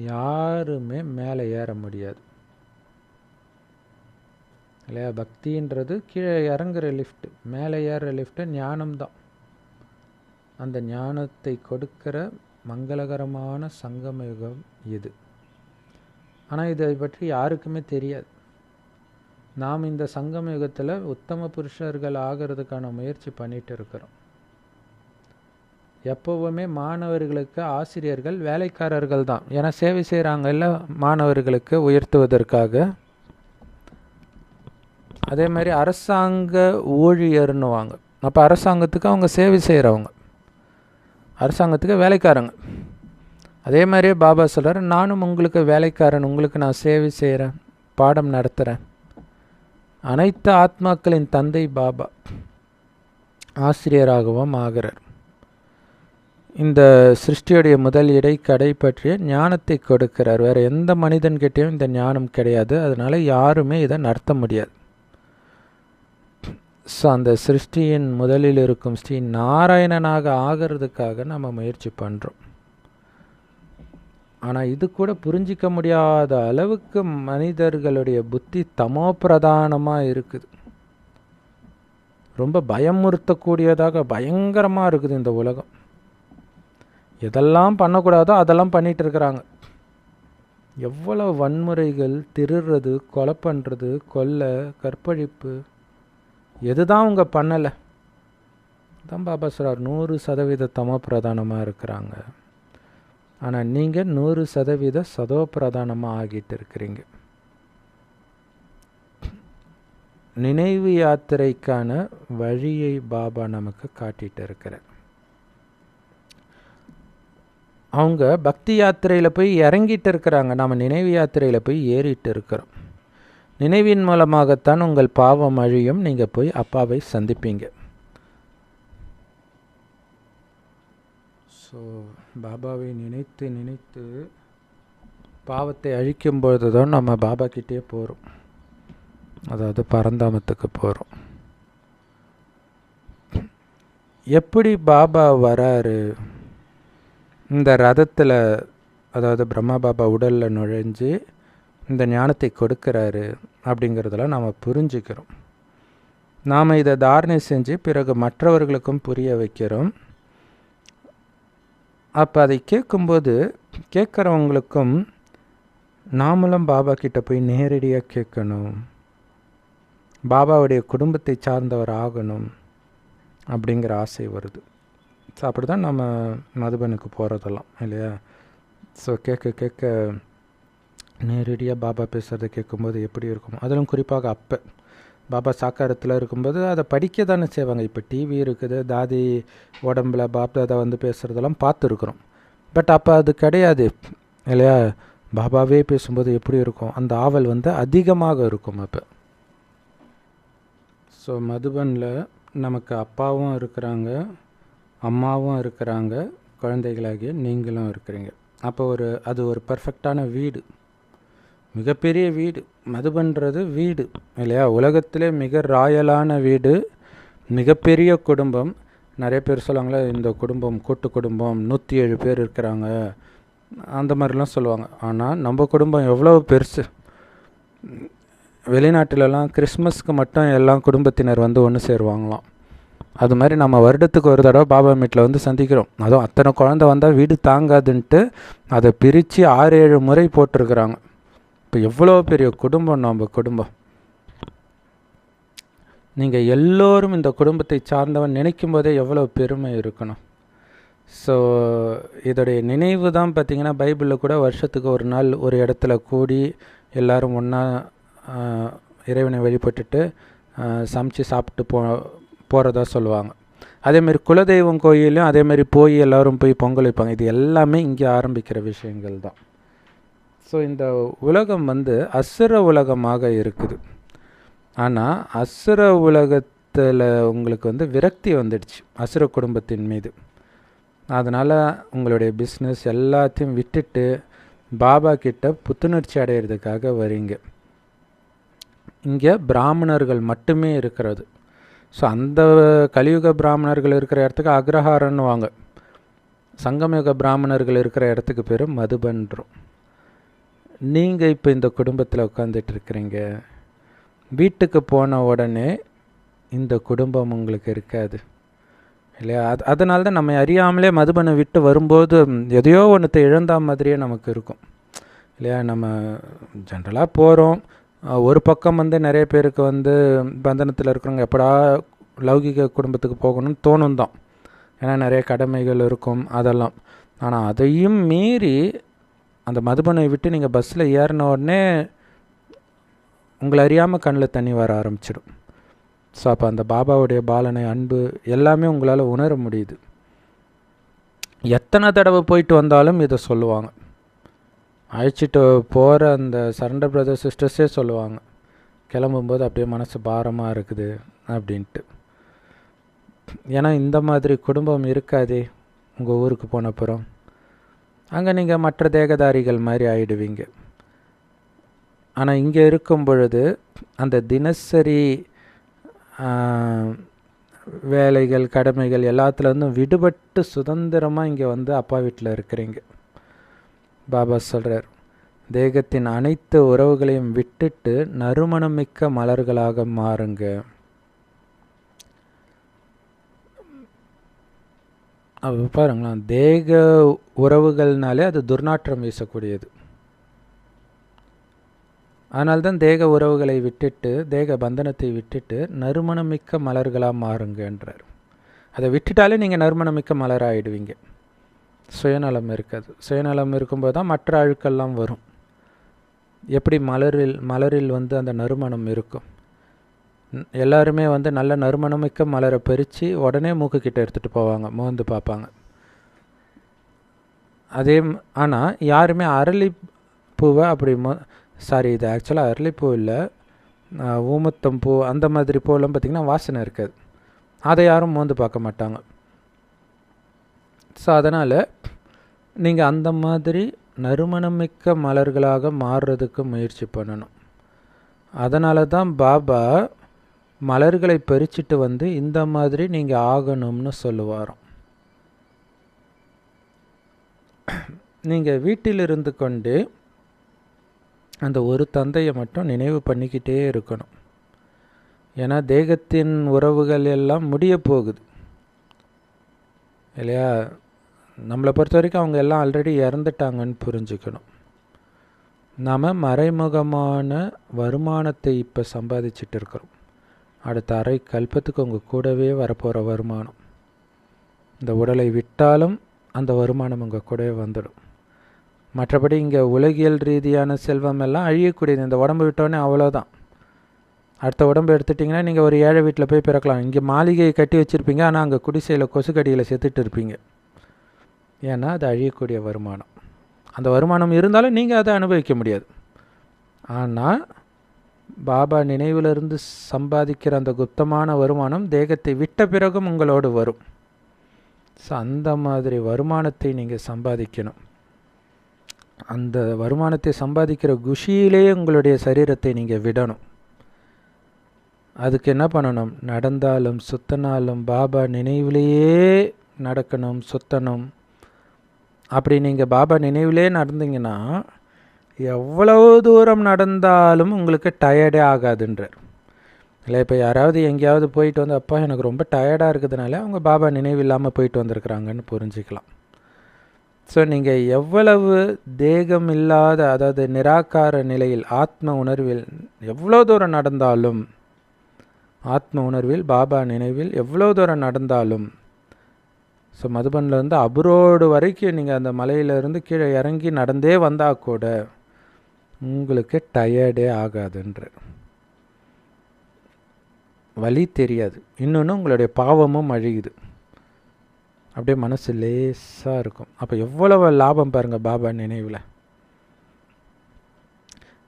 யாருமே மேலே ஏற முடியாது இல்லையா. பக்தின்றது கீழே இறங்குற லிஃப்ட், மேலே ஏறுற லிஃப்ட்டு ஞானம்தான். அந்த ஞானத்தை கொடுக்கிற மங்களகரமான சங்கமயுகம் இது. ஆனால் இதை பற்றி யாருக்குமே தெரியாது. நாம் இந்த சங்கம யுகத்தில் உத்தம புருஷர்கள் ஆகிறதுக்கான முயற்சி பண்ணிட்டு இருக்கிறோம். எப்போவுமே மாணவர்களுக்கு ஆசிரியர்கள் வேலைக்காரர்கள் தான். ஏன்னா சேவை செய்கிறாங்கல்ல மாணவர்களுக்கு உயர்த்துவதற்காக. அதே மாதிரி அரசாங்க ஊழியர்னுவாங்க. அப்போ அரசாங்கத்துக்கு அவங்க சேவை செய்கிறவங்க, அரசாங்கத்துக்கு வேலைக்காரங்க. அதே மாதிரியே பாபா சொல்கிறார், நானும் உங்களுக்கு வேலைக்காரன், உங்களுக்கு நான் சேவை செய்கிறேன், பாடம் நடத்துகிறேன். அனைத்து ஆத்மாக்களின் தந்தை பாபா ஆசிரியராகவும் ஆகிறார். இந்த சிருஷ்டியுடைய முதல் இடை கடை பற்றிய ஞானத்தை கொடுக்கிறார். வேறு எந்த மனிதன்கிட்டையும் இந்த ஞானம் கிடையாது. அதனால் யாருமே இதை நடத்த முடியாது. ஸோ அந்த சிருஷ்டியின் முதலில் இருக்கும் ஸ்ரீ நாராயணனாக ஆகிறதுக்காக நம்ம முயற்சி பண்ணுறோம். ஆனால் இது கூட புரிஞ்சிக்க முடியாத அளவுக்கு மனிதர்களுடைய புத்தி தமோ பிரதானமாக இருக்குது. ரொம்ப பயமுறுத்தக்கூடியதாக பயங்கரமாக இருக்குது இந்த உலகம். எதெல்லாம் பண்ணக்கூடாதோ அதெல்லாம் பண்ணிகிட்டு இருக்கிறாங்க. எவ்வளோ வன்முறைகள், திருடுறது, கொலை பண்ணுறது, கொல்லை, கற்பழிப்பு, எதுதான் அவங்க பண்ணலை. தான் பாபா சொல்கிறார், 100% தமோ பிரதானமாக இருக்கிறாங்க. ஆனால் நீங்கள் 100% சதோ பிரதானமாக ஆகிட்டு இருக்கிறீங்க. நினைவு யாத்திரைக்கான வழியை பாபா நமக்கு காட்டிகிட்டு இருக்கிறார். அவங்க பக்தி யாத்திரையில் போய் இறங்கிட்டு இருக்கிறாங்க, நாம் நினைவு யாத்திரையில் போய் ஏறிட்டு இருக்கிறோம். நினைவின் மூலமாகத்தான் உங்கள் பாவம் அழியும், நீங்கள் போய் அப்பாவை சந்திப்பீங்க. ஸோ பாபாவை நினைத்து நினைத்து பாவத்தை அழிக்கும்பொழுது தான் நம்ம பாபா கிட்டே போகிறோம், அதாவது பரந்தாமத்துக்கு போகிறோம். எப்படி பாபா வராரு? இந்த ரதத்தில், அதாவது பிரம்மா பாபா உடலில் நுழைஞ்சு இந்த ஞானத்தை கொடுக்குறாரு அப்படிங்கிறதெல்லாம் நாம் புரிஞ்சுக்கிறோம். நாம் இதை தாரணை செஞ்சு பிறகு மற்றவர்களுக்கும் புரிய வைக்கிறோம். அப்போ அதை கேட்கும்போது கேட்குறவங்களுக்கும் நாமளும் பாபா கிட்ட போய் நேரடியாக கேட்கணும், பாபாவுடைய குடும்பத்தை சார்ந்தவர் ஆகணும் அப்படிங்கிற ஆசை வருது. ஸோ அப்படி தான் நம்ம மதுபனுக்கு போகிறதெல்லாம் இல்லையா. ஸோ கேட்க கேட்க நேரடியாக பாபா பேசுகிறத கேட்கும்போது எப்படி இருக்கும். அதிலும் குறிப்பாக அப்போ பாபா சாக்காரத்தில் இருக்கும்போது அதை படிக்க தானே செய்வாங்க. இப்போ டிவி இருக்குது, தாதி உடம்புல பாப்தாதா வந்து பேசுகிறதெல்லாம் பார்த்துருக்குறோம். பட் அப்போ அது கிடையாது இல்லையா. பாபாவே பேசும்போது எப்படி இருக்கும், அந்த ஆவல் வந்து அதிகமாக இருக்கும் அப்போ. ஸோ மதுபனில் நமக்கு அப்பாவும் இருக்கிறாங்க, அம்மாவும் இருக்கிறாங்க, குழந்தைகளாகிய நீங்களும் இருக்கிறீங்க. அப்போ அது ஒரு பர்ஃபெக்டான வீடு, மிகப்பெரிய வீடு. மதுபன்றது வீடு இல்லையா. உலகத்திலே மிக ராயலான வீடு, மிகப்பெரிய குடும்பம். நிறைய பேர் சொல்லுவாங்களே, இந்த குடும்பம் கூட்டு குடும்பம், 107 பேர் இருக்கிறாங்க, அந்த மாதிரிலாம் சொல்லுவாங்க. ஆனால் நம்ம குடும்பம் எவ்வளோ பெருசு. வெளிநாட்டிலலாம் கிறிஸ்மஸ்க்கு மட்டும் எல்லாம் குடும்பத்தினர் வந்து ஒன்று சேருவாங்களாம். அது மாதிரி நம்ம வருடத்துக்கு ஒரு தடவை பாபா வீட்டில் வந்து சந்திக்கிறோம். அதுவும் அத்தனை குழந்தை வந்தால் வீடு தாங்காதுன்ட்டு அதை பிரித்து 6-7 முறை போட்டிருக்கிறாங்க. இப்போ எவ்வளோ பெரிய குடும்பம் நம்ம குடும்பம். நீங்கள் எல்லோரும் இந்த குடும்பத்தை சார்ந்தவன் நினைக்கும் போதே எவ்வளோ பெருமை இருக்கணும். ஸோ இதோடைய நினைவு தான் பார்த்திங்கன்னா பைபிளில் கூட வருஷத்துக்கு ஒரு நாள் ஒரு இடத்துல கூடி எல்லோரும் ஒன்றா இறைவனை வழிபட்டுட்டு சமைச்சு சாப்பிட்டு போகிறதா சொல்லுவாங்க. அதேமாரி குலதெய்வம் கோயிலையும் அதேமாரி போய் எல்லோரும் போய் பொங்கல் வைப்பாங்க. இது எல்லாமே இங்கே ஆரம்பிக்கிற விஷயங்கள் தான். ஸோ இந்த உலகம் வந்து அசுர உலகமாக இருக்குது. ஆனால் அசுர உலகத்தில் உங்களுக்கு வந்து விரக்தி வந்துடுச்சு அசுர குடும்பத்தின் மீது. அதனால் உங்களுடைய பிஸ்னஸ் எல்லாத்தையும் விட்டுட்டு பாபா கிட்ட புத்துணர்ச்சி அடையிறதுக்காக வரீங்க. இங்கே பிராமணர்கள் மட்டுமே இருக்கிறது. ஸோ அந்த கலியுக பிராமணர்கள் இருக்கிற இடத்துக்கு அக்ரஹாரன்னு வாங்க, சங்கமயுக பிராமணர்கள் இருக்கிற இடத்துக்கு பேர் மதுபன்றோம். நீங்கள் இப்போ இந்த குடும்பத்தில் உட்காந்துட்ருக்கிறீங்க. வீட்டுக்கு போன உடனே இந்த குடும்பம் உங்களுக்கு இருக்காது இல்லையா. அதனால தான் நம்ம அறியாமலே மதுபனை விட்டு வரும்போது எதையோ ஒன்றத்தை இழந்த மாதிரியே நமக்கு இருக்கும் இல்லையா. நம்ம ஜென்ரலாக போகிறோம். ஒரு பக்கம் வந்து நிறைய பேருக்கு வந்து பந்தனத்தில் இருக்கிறவங்க எப்படா லௌகிக குடும்பத்துக்கு போகணும்னு தோணும் தான், ஏன்னா நிறைய கடமைகள் இருக்கும் அதெல்லாம். ஆனால் அதையும் மீறி அந்த மதுபனை விட்டு நீங்கள் பஸ்ஸில் ஏறின உடனே உங்களை அறியாமல் கண்ணில் தண்ணி வர ஆரம்பிச்சிடும். ஸோ அப்போ அந்த பாபாவுடைய பாலனை, அன்பு எல்லாமே உங்களால் உணர முடியுது. எத்தனை தடவை போயிட்டு வந்தாலும் இதை சொல்லுவாங்க. அழைச்சிட்டு போகிற அந்த சரண்டர் பிரதர் சிஸ்டர்ஸே சொல்லுவாங்க, கிளம்பும்போது அப்படியே மனசு பாரமாக இருக்குது அப்படின்ட்டு. ஏன்னா இந்த மாதிரி குடும்பம் இருக்காதே உங்கள் ஊருக்கு போனப்புறம். அங்கே நீங்கள் மற்ற தேகதாரிகள் மாதிரி ஆயிடுவீங்க. ஆனால் இங்கே இருக்கும் பொழுது அந்த தினசரி வேலைகள், கடமைகள் எல்லாத்துலேருந்தும் விடுபட்டு சுதந்திரமாக இங்கே வந்து அப்பா வீட்டில் இருக்கிறீங்க. பாபா சொல்கிறார், தேகத்தின் அனைத்து உறவுகளையும் விட்டுட்டு நறுமணமிக்க மலர்களாக மாறுங்க. அப்போ பாருங்களேன், தேக உறவுகள்னாலே அது துர்நாற்றம் வீசக்கூடியது. அதனால்தான் தேக உறவுகளை விட்டுட்டு, தேக பந்தனத்தை விட்டுட்டு நறுமணமிக்க மலர்களாக மாறுங்கன்றார். அதை விட்டுட்டாலே நீங்கள் நறுமணமிக்க மலர் ஆகிடுவீங்க. சுயநலம் இருக்காது. சுயநலம் இருக்கும்போது தான் மற்ற அழுக்கெல்லாம் வரும். எப்படி மலரில் வந்து அந்த நறுமணம் இருக்கும். எல்லாருமே வந்து நல்ல நறுமணமிக்க மலரை பறித்து உடனே மூக்குக்கிட்ட எடுத்துகிட்டு போவாங்க, மோந்து பார்ப்பாங்க. ஆனால் யாருமே அரளி பூவை அப்படி இது ஆக்சுவலாக அரளிப்பூ இல்லை, ஊமத்தம் பூ, அந்த மாதிரி பூவெல்லாம் பார்த்திங்கன்னா வாசனை இருக்காது. அதை யாரும் மோந்து பார்க்க மாட்டாங்க. ஸோ அதனால் நீங்கள் அந்த மாதிரி நறுமணமிக்க மலர்களாக மாறுறதுக்கு முயற்சி பண்ணணும். அதனால தான் பாபா மலர்களை பறிச்சுட்டு வந்து இந்த மாதிரி நீங்கள் ஆகணும்னு சொல்லுவாராம். நீங்கள் வீட்டில் இருந்து கொண்டு அந்த ஒரு தந்தையை மட்டும் நினைவு பண்ணிக்கிட்டே இருக்கணும். ஏன்னா தேகத்தின் உறவுகள் எல்லாம் முடிய போகுது இல்லையா. நம்மளை பொறுத்த வரைக்கும் அவங்க எல்லாம் ஆல்ரெடி இறந்துட்டாங்கன்னு புரிஞ்சுக்கணும். நாம் மறைமுகமான வருமானத்தை இப்போ சம்பாதிச்சுட்டு இருக்கிறோம். அடுத்த அரை கல்பத்துக்கு உங்கள் கூடவே வரப்போகிற வருமானம். இந்த உடலை விட்டாலும் அந்த வருமானம் உங்கள் கூடவே வந்துடும். மற்றபடி இங்கே உலகியல் ரீதியான செல்வம் எல்லாம் அழியக்கூடியது. இந்த உடம்பு விட்டோடனே அவ்வளோதான். அடுத்த உடம்பு எடுத்துட்டிங்கன்னா நீங்கள் ஒரு ஏழை வீட்டில் போய் பிறக்கலாம். இங்கே மாளிகையை கட்டி வச்சுருப்பீங்க, ஆனால் அங்கே குடிசையில் கொசுக்கடியில் செத்துட்டு இருப்பீங்க. ஏன்னா அது அழியக்கூடிய வருமானம். அந்த வருமானம் இருந்தாலும் நீங்கள் அதை அனுபவிக்க முடியாது. ஆனால் பாபா நினைவிலிருந்து சம்பாதிக்கிற அந்த குப்தமான வருமானம் தேகத்தை விட்ட பிறகும் உங்களோடு வரும். ஸோ அந்த மாதிரி வருமானத்தை நீங்கள் சம்பாதிக்கணும். அந்த வருமானத்தை சம்பாதிக்கிற குஷியிலே உங்களுடைய சரீரத்தை நீங்கள் விடணும். அதுக்கு என்ன பண்ணணும்? நடந்தாலும் சுத்தனாலும் பாபா நினைவிலேயே நடக்கணும், சுத்தணும். அப்படி நீங்கள் பாபா நினைவிலே நடந்தீங்கன்னா எவ்வளவு தூரம் நடந்தாலும் உங்களுக்கு டயர்டே ஆகாதுன்றார். இல்லை இப்போ யாராவது எங்கேயாவது போயிட்டு வந்து அப்பா எனக்கு ரொம்ப டயர்டாக இருக்குதுனால அவங்க பாபா நினைவு இல்லாமல் போயிட்டு வந்திருக்கிறாங்கன்னு புரிஞ்சிக்கலாம். ஸோ நீங்கள் எவ்வளவு தேகம் இல்லாத, அதாவது நிராகார நிலையில் ஆத்ம உணர்வில் எவ்வளோ தூரம் நடந்தாலும், ஆத்ம உணர்வில் பாபா நினைவில் எவ்வளோ தூரம் நடந்தாலும், ஸோ மதுபன்லேருந்து அப்ரோடு வரைக்கும் நீங்கள் அந்த மலையிலேருந்து கீழே இறங்கி நடந்தே வந்தால் கூட உங்களுக்கு டயர்டே ஆகாதுன்ற வலி தெரியாது. இன்னொன்று உங்களுடைய பாவமும் அழியுது. அப்படியே மனசு லேசாக இருக்கும். அப்போ எவ்வளவு லாபம் பாருங்கள் பாபா நினைவில்.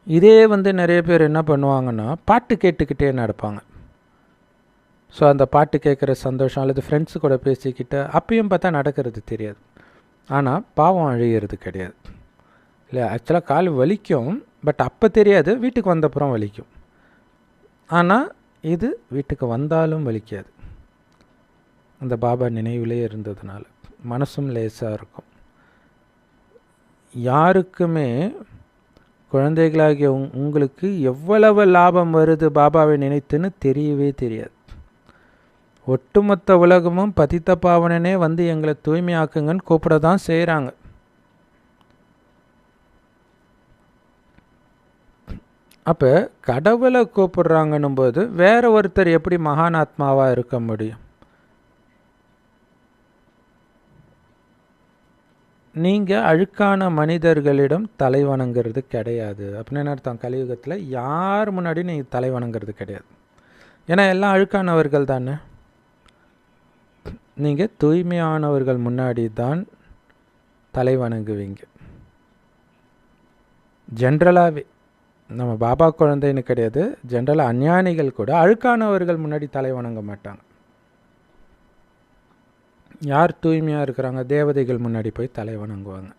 இதே வந்து நிறைய பேர் என்ன பண்ணுவாங்கன்னா பாட்டு கேட்டுக்கிட்டே நடப்பாங்க. ஸோ அந்த பாட்டு கேட்குற சந்தோஷம் அல்லது ஃப்ரெண்ட்ஸு கூட பேசிக்கிட்டு அப்பயும் பார்த்தா நடக்கிறது தெரியாது. ஆனால் பாவம் அழிகிறது கிடையாது இல்லை. ஆக்சுவலாக கால் வலிக்கும், பட் அப்போ தெரியாது, வீட்டுக்கு வந்தப்புறம் வலிக்கும். ஆனால் இது வீட்டுக்கு வந்தாலும் வலிக்காது. அந்த பாபா நினைவிலே இருந்ததுனால மனசும் லேசாக இருக்கும். யாருக்குமே குழந்தைகளாகிய உங்களுக்கு எவ்வளவு லாபம் வருது பாபாவை நினைத்துன்னு தெரியவே தெரியாது. ஒட்டுமொத்த உலகமும் பதித்த பாவனனே வந்து எங்களை தூய்மையாக்குங்கன்னு கூப்பிட தான் செய்கிறாங்க. அப்போ கடவுளை கூப்பிடுறாங்கன்னும் போது வேற ஒருத்தர் எப்படி மகானாத்மாவாக இருக்க முடியும்? நீங்கள் அழுக்கான மனிதர்களிடம் தலை வணங்கிறது கிடையாது. அப்படின்னு அர்த்தம், கலியுகத்தில் யார் முன்னாடி நீங்கள் தலை வணங்கிறது கிடையாது. ஏன்னா எல்லாம் அழுக்கானவர்கள் தானே. நீங்கள் தூய்மையானவர்கள் முன்னாடி தான் தலை வணங்குவீங்க. ஜென்ரலாகவே நம்ம பாபா குழந்தைன்னு கிடையாது, ஜென்ரலாக அஞ்ஞானிகள் கூட அழுக்கானவர்கள் முன்னாடி தலை வணங்க மாட்டாங்க. யார் தூய்மையாக இருக்கிறாங்க? தேவதைகள் முன்னாடி போய் தலை வணங்குவாங்க.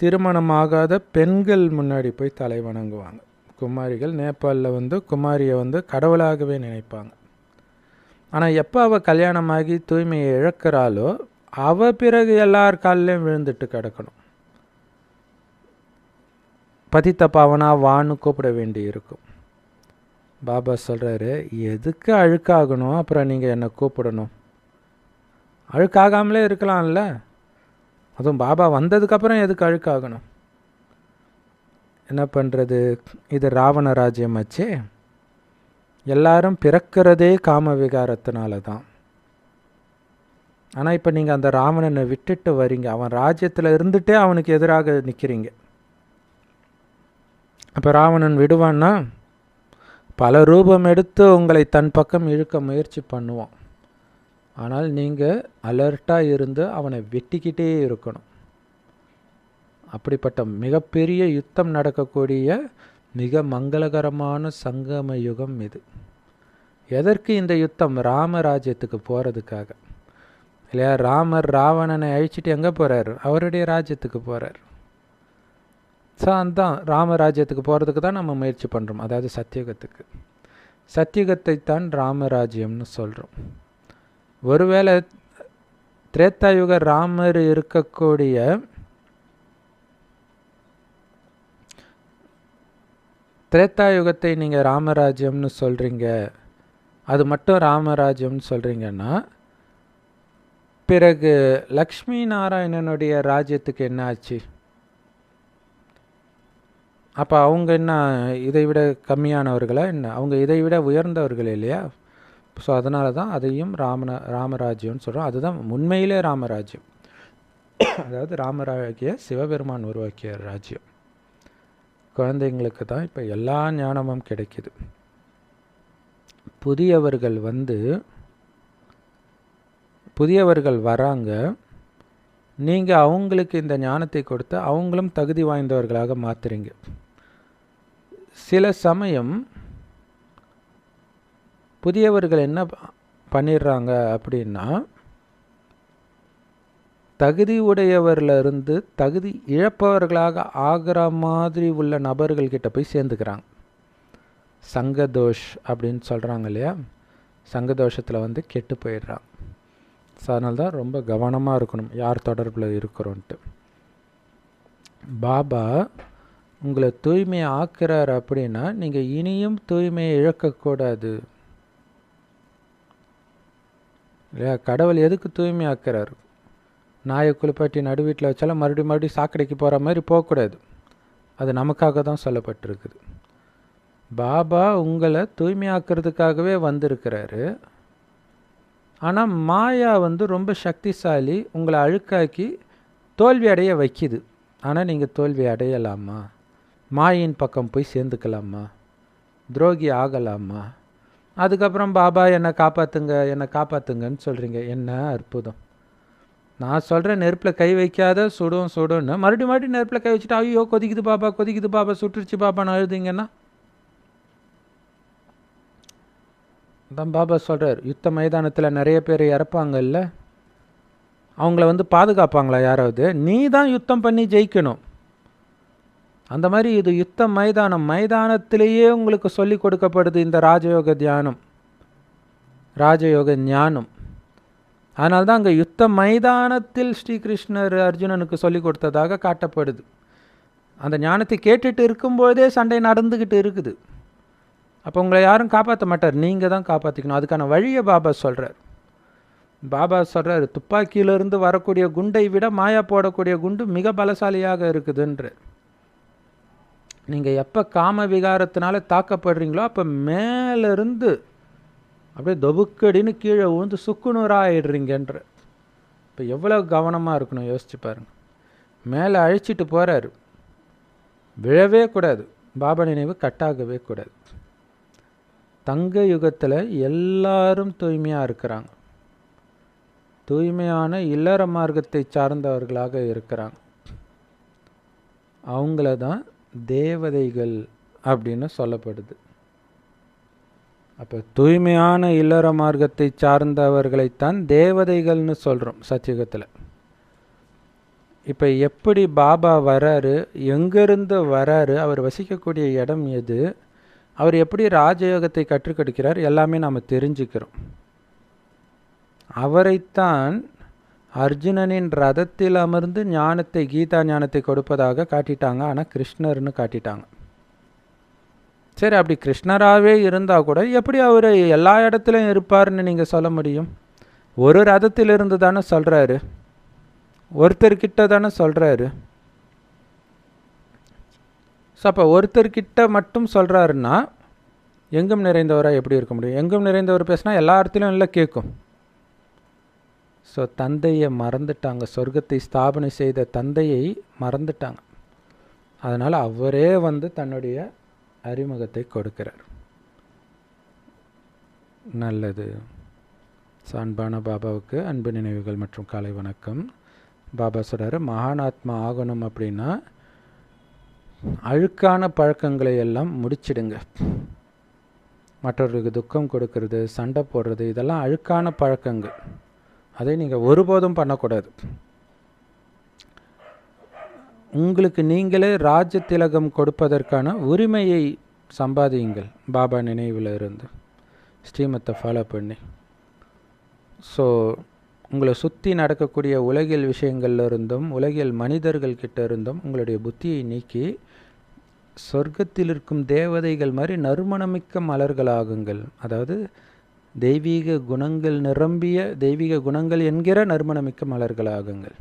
திருமணமாகாத பெண்கள் முன்னாடி போய் தலை வணங்குவாங்க. குமாரிகள் நேபாளில் குமாரியை கடவுளாகவே நினைப்பாங்க. ஆனால் எப்போ அவள் கல்யாணமாகி தூய்மையை இழக்கிறாளோ அவள் பிறகு எல்லார் காலிலையும் விழுந்துட்டு கிடக்கணும். பதித்த பாவனா வான்னு கூப்பிட வேண்டி இருக்கும். பாபா சொல்கிறாரு, எதுக்கு அழுக்காகணும்? அப்புறம் நீங்கள் என்னை கூப்பிடணும். அழுக்காகாமலே இருக்கலாம்ல. அதுவும் பாபா வந்ததுக்கப்புறம் எதுக்கு அழுக்காகணும்? என்ன பண்ணுறது? இது ராவண ராஜ்யம் ஆச்சே. எல்லாரும் பிறக்கிறதே காம விகாரத்தினால தான். ஆனால் இப்போ நீங்கள் அந்த ராவணனை விட்டுட்டு வரீங்க, அவன் ராஜ்யத்தில் இருந்துகிட்டே அவனுக்கு எதிராக நிற்கிறீங்க. அப்போ ராவணன் விடுவான்னா பல ரூபம் எடுத்து உங்களை தன் பக்கம் இழுக்க முயற்சி பண்ணுவான். ஆனால் நீங்கள் அலர்ட்டாக இருந்து அவனை வெட்டிக்கிட்டே இருக்கணும். அப்படிப்பட்ட மிகப்பெரிய யுத்தம் நடக்கக்கூடிய மிக மங்களகரமான சங்கம யுகம் இது. எதற்கு இந்த யுத்தம்? ராமராஜ்யத்துக்கு போகிறதுக்காக இல்லையா? ராமர் ராவணனை அழிச்சிட்டு எங்கே போகிறார்? அவருடைய ராஜ்யத்துக்கு போகிறார். ஸோ அதுதான் ராமராஜ்யத்துக்கு போகிறதுக்கு தான் நம்ம முயற்சி பண்ணுறோம். அதாவது சத்தியுகத்துக்கு. சத்தியுகத்தை தான் ராமராஜ்யம்னு சொல்கிறோம். ஒருவேளை திரேத்தாயுக ராமர் இருக்கக்கூடிய திரேத்தாயுகத்தை நீங்கள் ராமராஜ்யம்னு சொல்கிறீங்க, அது மட்டும் ராமராஜ்யம்னு சொல்கிறீங்கன்னா, பிறகு லக்ஷ்மி நாராயணனுடைய ராஜ்யத்துக்கு என்ன ஆச்சு? அப்போ அவங்க என்ன இதை விட கம்மியானவர்களா என்ன? அவங்க இதை விட உயர்ந்தவர்கள் இல்லையா? ஸோ அதனால தான் அதையும் ராமராஜ்யம்னு சொல்கிறோம். அதுதான் உண்மையிலே ராமராஜ்யம். அதாவது ராமராகிய சிவபெருமான் உருவாக்கிய ராஜ்யம். குழந்தைங்களுக்கு தான் இப்போ எல்லா ஞானமும் கிடைக்குது. புதியவர்கள் வராங்க. நீங்கள் அவங்களுக்கு இந்த ஞானத்தை கொடுத்து அவங்களும் தகுதி வாய்ந்தவர்களாக மாற்றுறீங்க. சில சமயம் புதியவர்கள் என்ன பண்ணிடுறாங்க அப்படின்னா, தகுதி உடையவர்லேருந்து தகுதி இழப்பவர்களாக ஆகிற மாதிரி உள்ள நபர்கள்கிட்ட போய் சேர்ந்துக்கிறாங்க. சங்கதோஷ் அப்படின்னு சொல்கிறாங்க இல்லையா? சங்கதோஷத்தில் கெட்டு போயிடுறாங்க. ஸோ அதனால தான் ரொம்ப கவனமாக இருக்கணும் யார் தொடர்பில் இருக்கிறோன்ட்டு. பாபா உங்களை தூய்மையை ஆக்குறார் அப்படின்னா நீங்கள் இனியும் தூய்மையை இழக்கக்கூடாது இல்லையா? கடவுள் எதுக்கு தூய்மை ஆக்குறாரு? நாயை குளிப்பாட்டி நடு வீட்டில் வச்சாலும் மறுபடியும் சாக்கடைக்கு போகிற மாதிரி போகக்கூடாது. அது நமக்காக தான் சொல்லப்பட்டிருக்குது. பாபா உங்களை தூய்மையாக்குறதுக்காகவே வந்திருக்கிறாரு. ஆனால் மாயா ரொம்ப சக்திசாலி, உங்களை அழுக்காக்கி தோல்வி அடைய வைக்கிது. ஆனால் நீங்கள் தோல்வி அடையலாமா? மாயின் பக்கம் போய் சேர்ந்துக்கலாமா? துரோகி ஆகலாமா? அதுக்கப்புறம் பாபா என்னை காப்பாற்றுங்கன்னு சொல்கிறீங்க. என்ன அற்புதம்! நான் சொல்கிறேன் நெருப்பில் கை வைக்காத சுடுன்னு மறுபடியும் நெருப்பில் கை வச்சுட்டு ஐயோ கொதிக்குது பாபா சுட்டுருச்சு பாபான்னு அழுதிங்கன்னா தான் பாபா சொல்கிறார். யுத்த மைதானத்தில் நிறைய பேர் இறப்பாங்கல்ல, அவங்கள பாதுகாப்பாங்களா யாராவது? நீ தான் யுத்தம் பண்ணி ஜெயிக்கணும். அந்த மாதிரி இது யுத்த மைதானத்திலேயே உங்களுக்கு சொல்லி கொடுக்கப்படுது இந்த ராஜயோக தியானம், ராஜயோக ஞானம். அதனால தான் அங்கே யுத்த மைதானத்தில் ஸ்ரீகிருஷ்ணர் அர்ஜுனனுக்கு சொல்லி கொடுத்ததாக காட்டப்படுது. அந்த ஞானத்தை கேட்டுட்டு இருக்கும்போதே சண்டை நடந்துக்கிட்டு இருக்குது. அப்போ உங்களை யாரும் காப்பாற்ற மாட்டார், நீங்கள் தான் காப்பாற்றிக்கணும். அதுக்கான வழியை பாபா சொல்கிறார். துப்பாக்கியிலிருந்து வரக்கூடிய குண்டை விட மாயா போடக்கூடிய குண்டு மிக பலசாலியாக இருக்குதுன்ற. நீங்கள் எப்போ காம விகாரத்தினால தாக்கப்படுறீங்களோ அப்போ மேலேருந்து அப்படியே தொபுக்கடின்னு கீழே விழுந்து சுக்குநூறாகிடுறீங்கன்ற. இப்போ எவ்வளோ கவனமாக இருக்கணும் யோசிச்சு பாருங்கள். மேலே அழைச்சிட்டு போகிறாரு, விழவே கூடாது. பாபா நினைவு கட்டாகவே கூடாது. தங்க யுகத்தில் எல்லாரும் தூய்மையாக இருக்கிறாங்க, தூய்மையான இல்லற மார்க்கத்தை சார்ந்தவர்களாக இருக்கிறாங்க. அவங்கள தான் தேவதைகள் அப்படின்னு சொல்லப்படுது. அப்போ தூய்மையான இல்லற மார்க்கத்தை சார்ந்தவர்களைத்தான் தேவதைகள்னு சொல்கிறோம் சத்தியுகத்தில். இப்போ எப்படி பாபா வராரு, எங்கேருந்து வராரு, அவர் வசிக்கக்கூடிய இடம் எது, அவர் எப்படி ராஜயோகத்தை கற்றுக் கொடுக்கிறார், எல்லாமே நாம் தெரிஞ்சுக்கிறோம். அவரைத்தான் அர்ஜுனனின் ரதத்தில் அமர்ந்து ஞானத்தை, கீதா ஞானத்தை கொடுப்பதாக காட்டிட்டாங்க. ஆனால் கிருஷ்ணர்னு காட்டிட்டாங்க. சரி, அப்படி கிருஷ்ணராகவே இருந்தால் கூட எப்படி அவர் எல்லா இடத்துலையும் இருப்பார்னு நீங்கள் சொல்ல முடியும்? ஒரு ரதத்திலிருந்து தானே சொல்கிறாரு, ஒருத்தர்கிட்ட தானே சொல்கிறாரு. ஸோ அப்போ ஒருத்தர்கிட்ட மட்டும் சொல்கிறாருன்னா எங்கும் நிறைந்தவராக எப்படி இருக்க முடியும்? எங்கும் நிறைந்தவர் பேசினா எல்லா இடத்துலையும் இல்லை கேட்கும். ஸோ தந்தையை மறந்துட்டாங்க, சொர்க்கத்தை ஸ்தாபனை செய்த தந்தையை மறந்துட்டாங்க. அதனால் அவரே தன்னுடைய அறிமுகத்தை கொடுக்கிறார். நல்லது. அன்பான பாபாவுக்கு அன்பு நினைவுகள் மற்றும் காலை வணக்கம். பாபா சொல்கிறாரு, மகானாத்மா ஆகணும் அப்படின்னா அழுக்கான பழக்கங்களை எல்லாம் முடிச்சிடுங்க. மற்றவர்களுக்கு துக்கம் கொடுக்கறது, சண்டை போடுறது, இதெல்லாம் அழுக்கான பழக்கங்கள். அதை நீங்கள் ஒருபோதும் பண்ணக்கூடாது. உங்களுக்கு நீங்களே ராஜ திலகம் கொடுப்பதற்கான உரிமையை சம்பாதியுங்கள். பாபா நினைவில் இருந்து ஸ்ரீமத்தை ஃபாலோ பண்ணி. ஸோ உங்களை சுற்றி நடக்கக்கூடிய உலகியல் விஷயங்கள்ல இருந்தும் உலகியல் மனிதர்கள்கிட்ட இருந்தும் உங்களுடைய புத்தியை நீக்கி சொர்க்கத்தில் இருக்கும் தேவதைகள் மாதிரி நறுமணமிக்க மலர்களாகுங்கள். அதாவது தெய்வீக குணங்கள் நிரம்பிய, தெய்வீக குணங்கள் என்கிற நறுமணமிக்க மலர்களாகுங்கள்.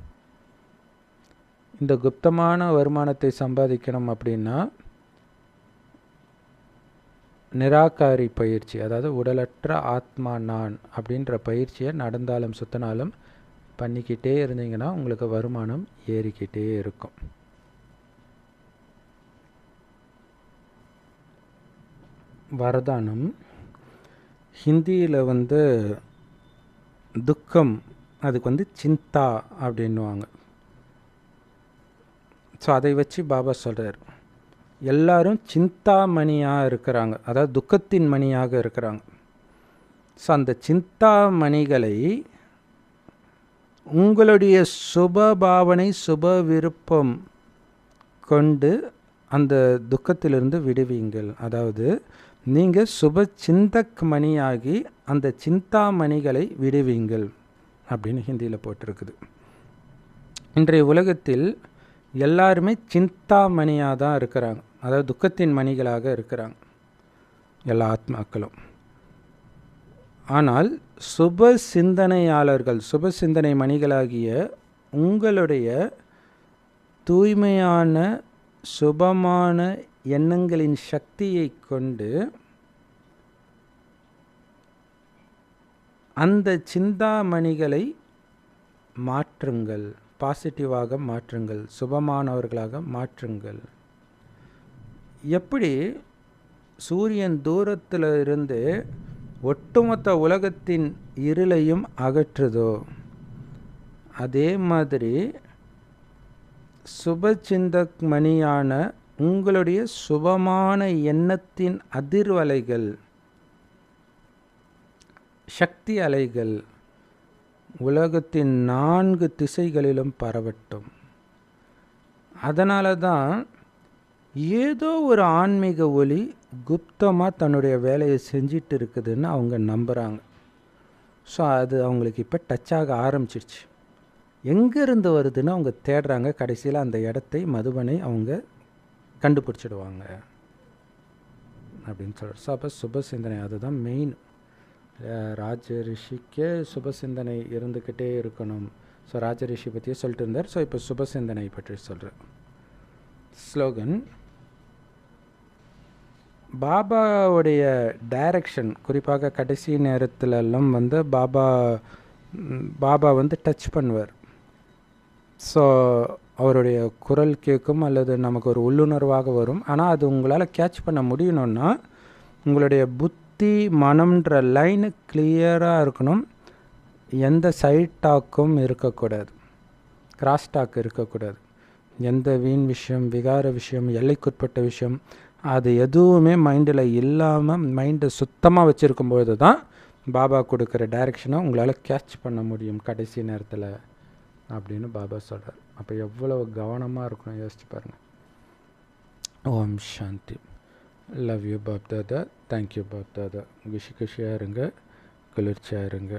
இந்த குப்தமான வருமானத்தை சம்பாதிக்கணும் அப்படின்னா நிராகாரி பயிற்சி, அதாவது உடலற்ற ஆத்மா நான் அப்படின்ற பயிற்சியை நடந்தாலும் சுத்தினாலும் பண்ணிக்கிட்டே இருந்தீங்கன்னா உங்களுக்கு வருமானம் ஏறிக்கிட்டே இருக்கும். வரதானம் ஹிந்தியில் துக்கம், அதுக்கு சிந்தா அப்படின்வாங்க. ஸோ அதை வச்சு பாபா சொல்கிறார், எல்லாரும் சிந்தாமணியாக இருக்கிறாங்க, அதாவது துக்கத்தின் மணியாக இருக்கிறாங்க. ஸோ அந்த சிந்தாமணிகளை உங்களுடைய சுப பாவனை, சுப விருப்பம் கொண்டு அந்த துக்கத்திலிருந்து விடுவீங்கள். அதாவது நீங்கள் சுப சிந்தக் மணியாகி அந்த சிந்தாமணிகளை விடுவீங்கள் அப்படின்னு ஹிந்தியில் போட்டிருக்குது. இன்றைய உலகத்தில் எல்லாருமே சிந்தாமணியாக தான் இருக்கிறாங்க, அதாவது துக்கத்தின் மணிகளாக இருக்கிறாங்க எல்லா ஆத்மாக்களும். ஆனால் சுப சிந்தனையாளர்கள், சுப சிந்தனை மணிகளாகிய உங்களுடைய தூய்மையான சுபமான எண்ணங்களின் சக்தியை கொண்டு அந்த சிந்தாமணிகளை மாற்றுங்கள், பாசிட்டிவாக மாற்றுங்கள், சுபமானவர்களாக மாற்றுங்கள். எப்படி சூரியன் தூரத்தில் இருந்து ஒட்டுமொத்த உலகத்தின் இருளையும் அகற்றுதோ, அதே மாதிரி சுப சிந்தக் மணியான உங்களுடைய சுபமான எண்ணத்தின் அதிர்வலைகள், சக்தி அலைகள் உலகத்தின் 4 திசைகளிலும் பரவட்டும். அதனால தான் ஏதோ ஒரு ஆன்மீக ஒளி குப்தமாக தன்னுடைய வேலையை செஞ்சிட்டு இருக்குதுன்னு அவங்க நம்புகிறாங்க. ஸோ அது அவங்களுக்கு இப்போ டச் ஆக ஆரம்பிச்சிடுச்சு. எங்கேருந்து வருதுன்னு அவங்க தேடுறாங்க. கடைசியில் அந்த இடத்தை, மதுபனை அவங்க கண்டுபிடிச்சிடுவாங்க அப்படின்னு சொல்கிறார். ஸோ அப்போ சுப சிந்தனை அதுதான் மெயின். ராஜ ரிஷிக்கே சுப சிந்தனை இருந்துக்கிட்டே இருக்கணும். ஸோ ராஜ ரிஷி பற்றியே சொல்லிட்டு இருந்தார். ஸோ இப்போ சுப சிந்தனை பற்றி சொல்கிறார். ஸ்லோகன், பாபாவுடைய டைரக்ஷன், குறிப்பாக கடைசி நேரத்திலெல்லாம் பாபா டச் பண்ணுவார். ஸோ அவருடைய குரல் கேட்கும், அல்லது நமக்கு ஒரு உள்ளுணர்வாக வரும். ஆனால் அது உங்களால் கேட்ச் பண்ண முடியணுன்னா உங்களுடைய புத்தி புத்தி மனம்ன்ற லைனு கிளியராக இருக்கணும். எந்த சைட் டாக்கும் இருக்கக்கூடாது, கிராஸ் டாக் இருக்கக்கூடாது. எந்த வீண் விஷயம், விகார விஷயம், எல்லைக்குட்பட்ட விஷயம் அது எதுவுமே மைண்டில் இல்லாமல் மைண்டை சுத்தமாக வச்சுருக்கும்போது தான் பாபா கொடுக்குற டைரெக்ஷனை உங்களால் கேட்ச் பண்ண முடியும் கடைசி நேரத்தில் அப்படின்னு பாபா சொல்கிறார். அப்போ எவ்வளோ கவனமாக இருக்கணும் யோசிச்சு பாருங்கள். ஓம் சாந்தி. Love you Bap Dada. Thank you Bap Dada. குஷியாக இருங்க, குளிர்ச்சியாக இருங்க.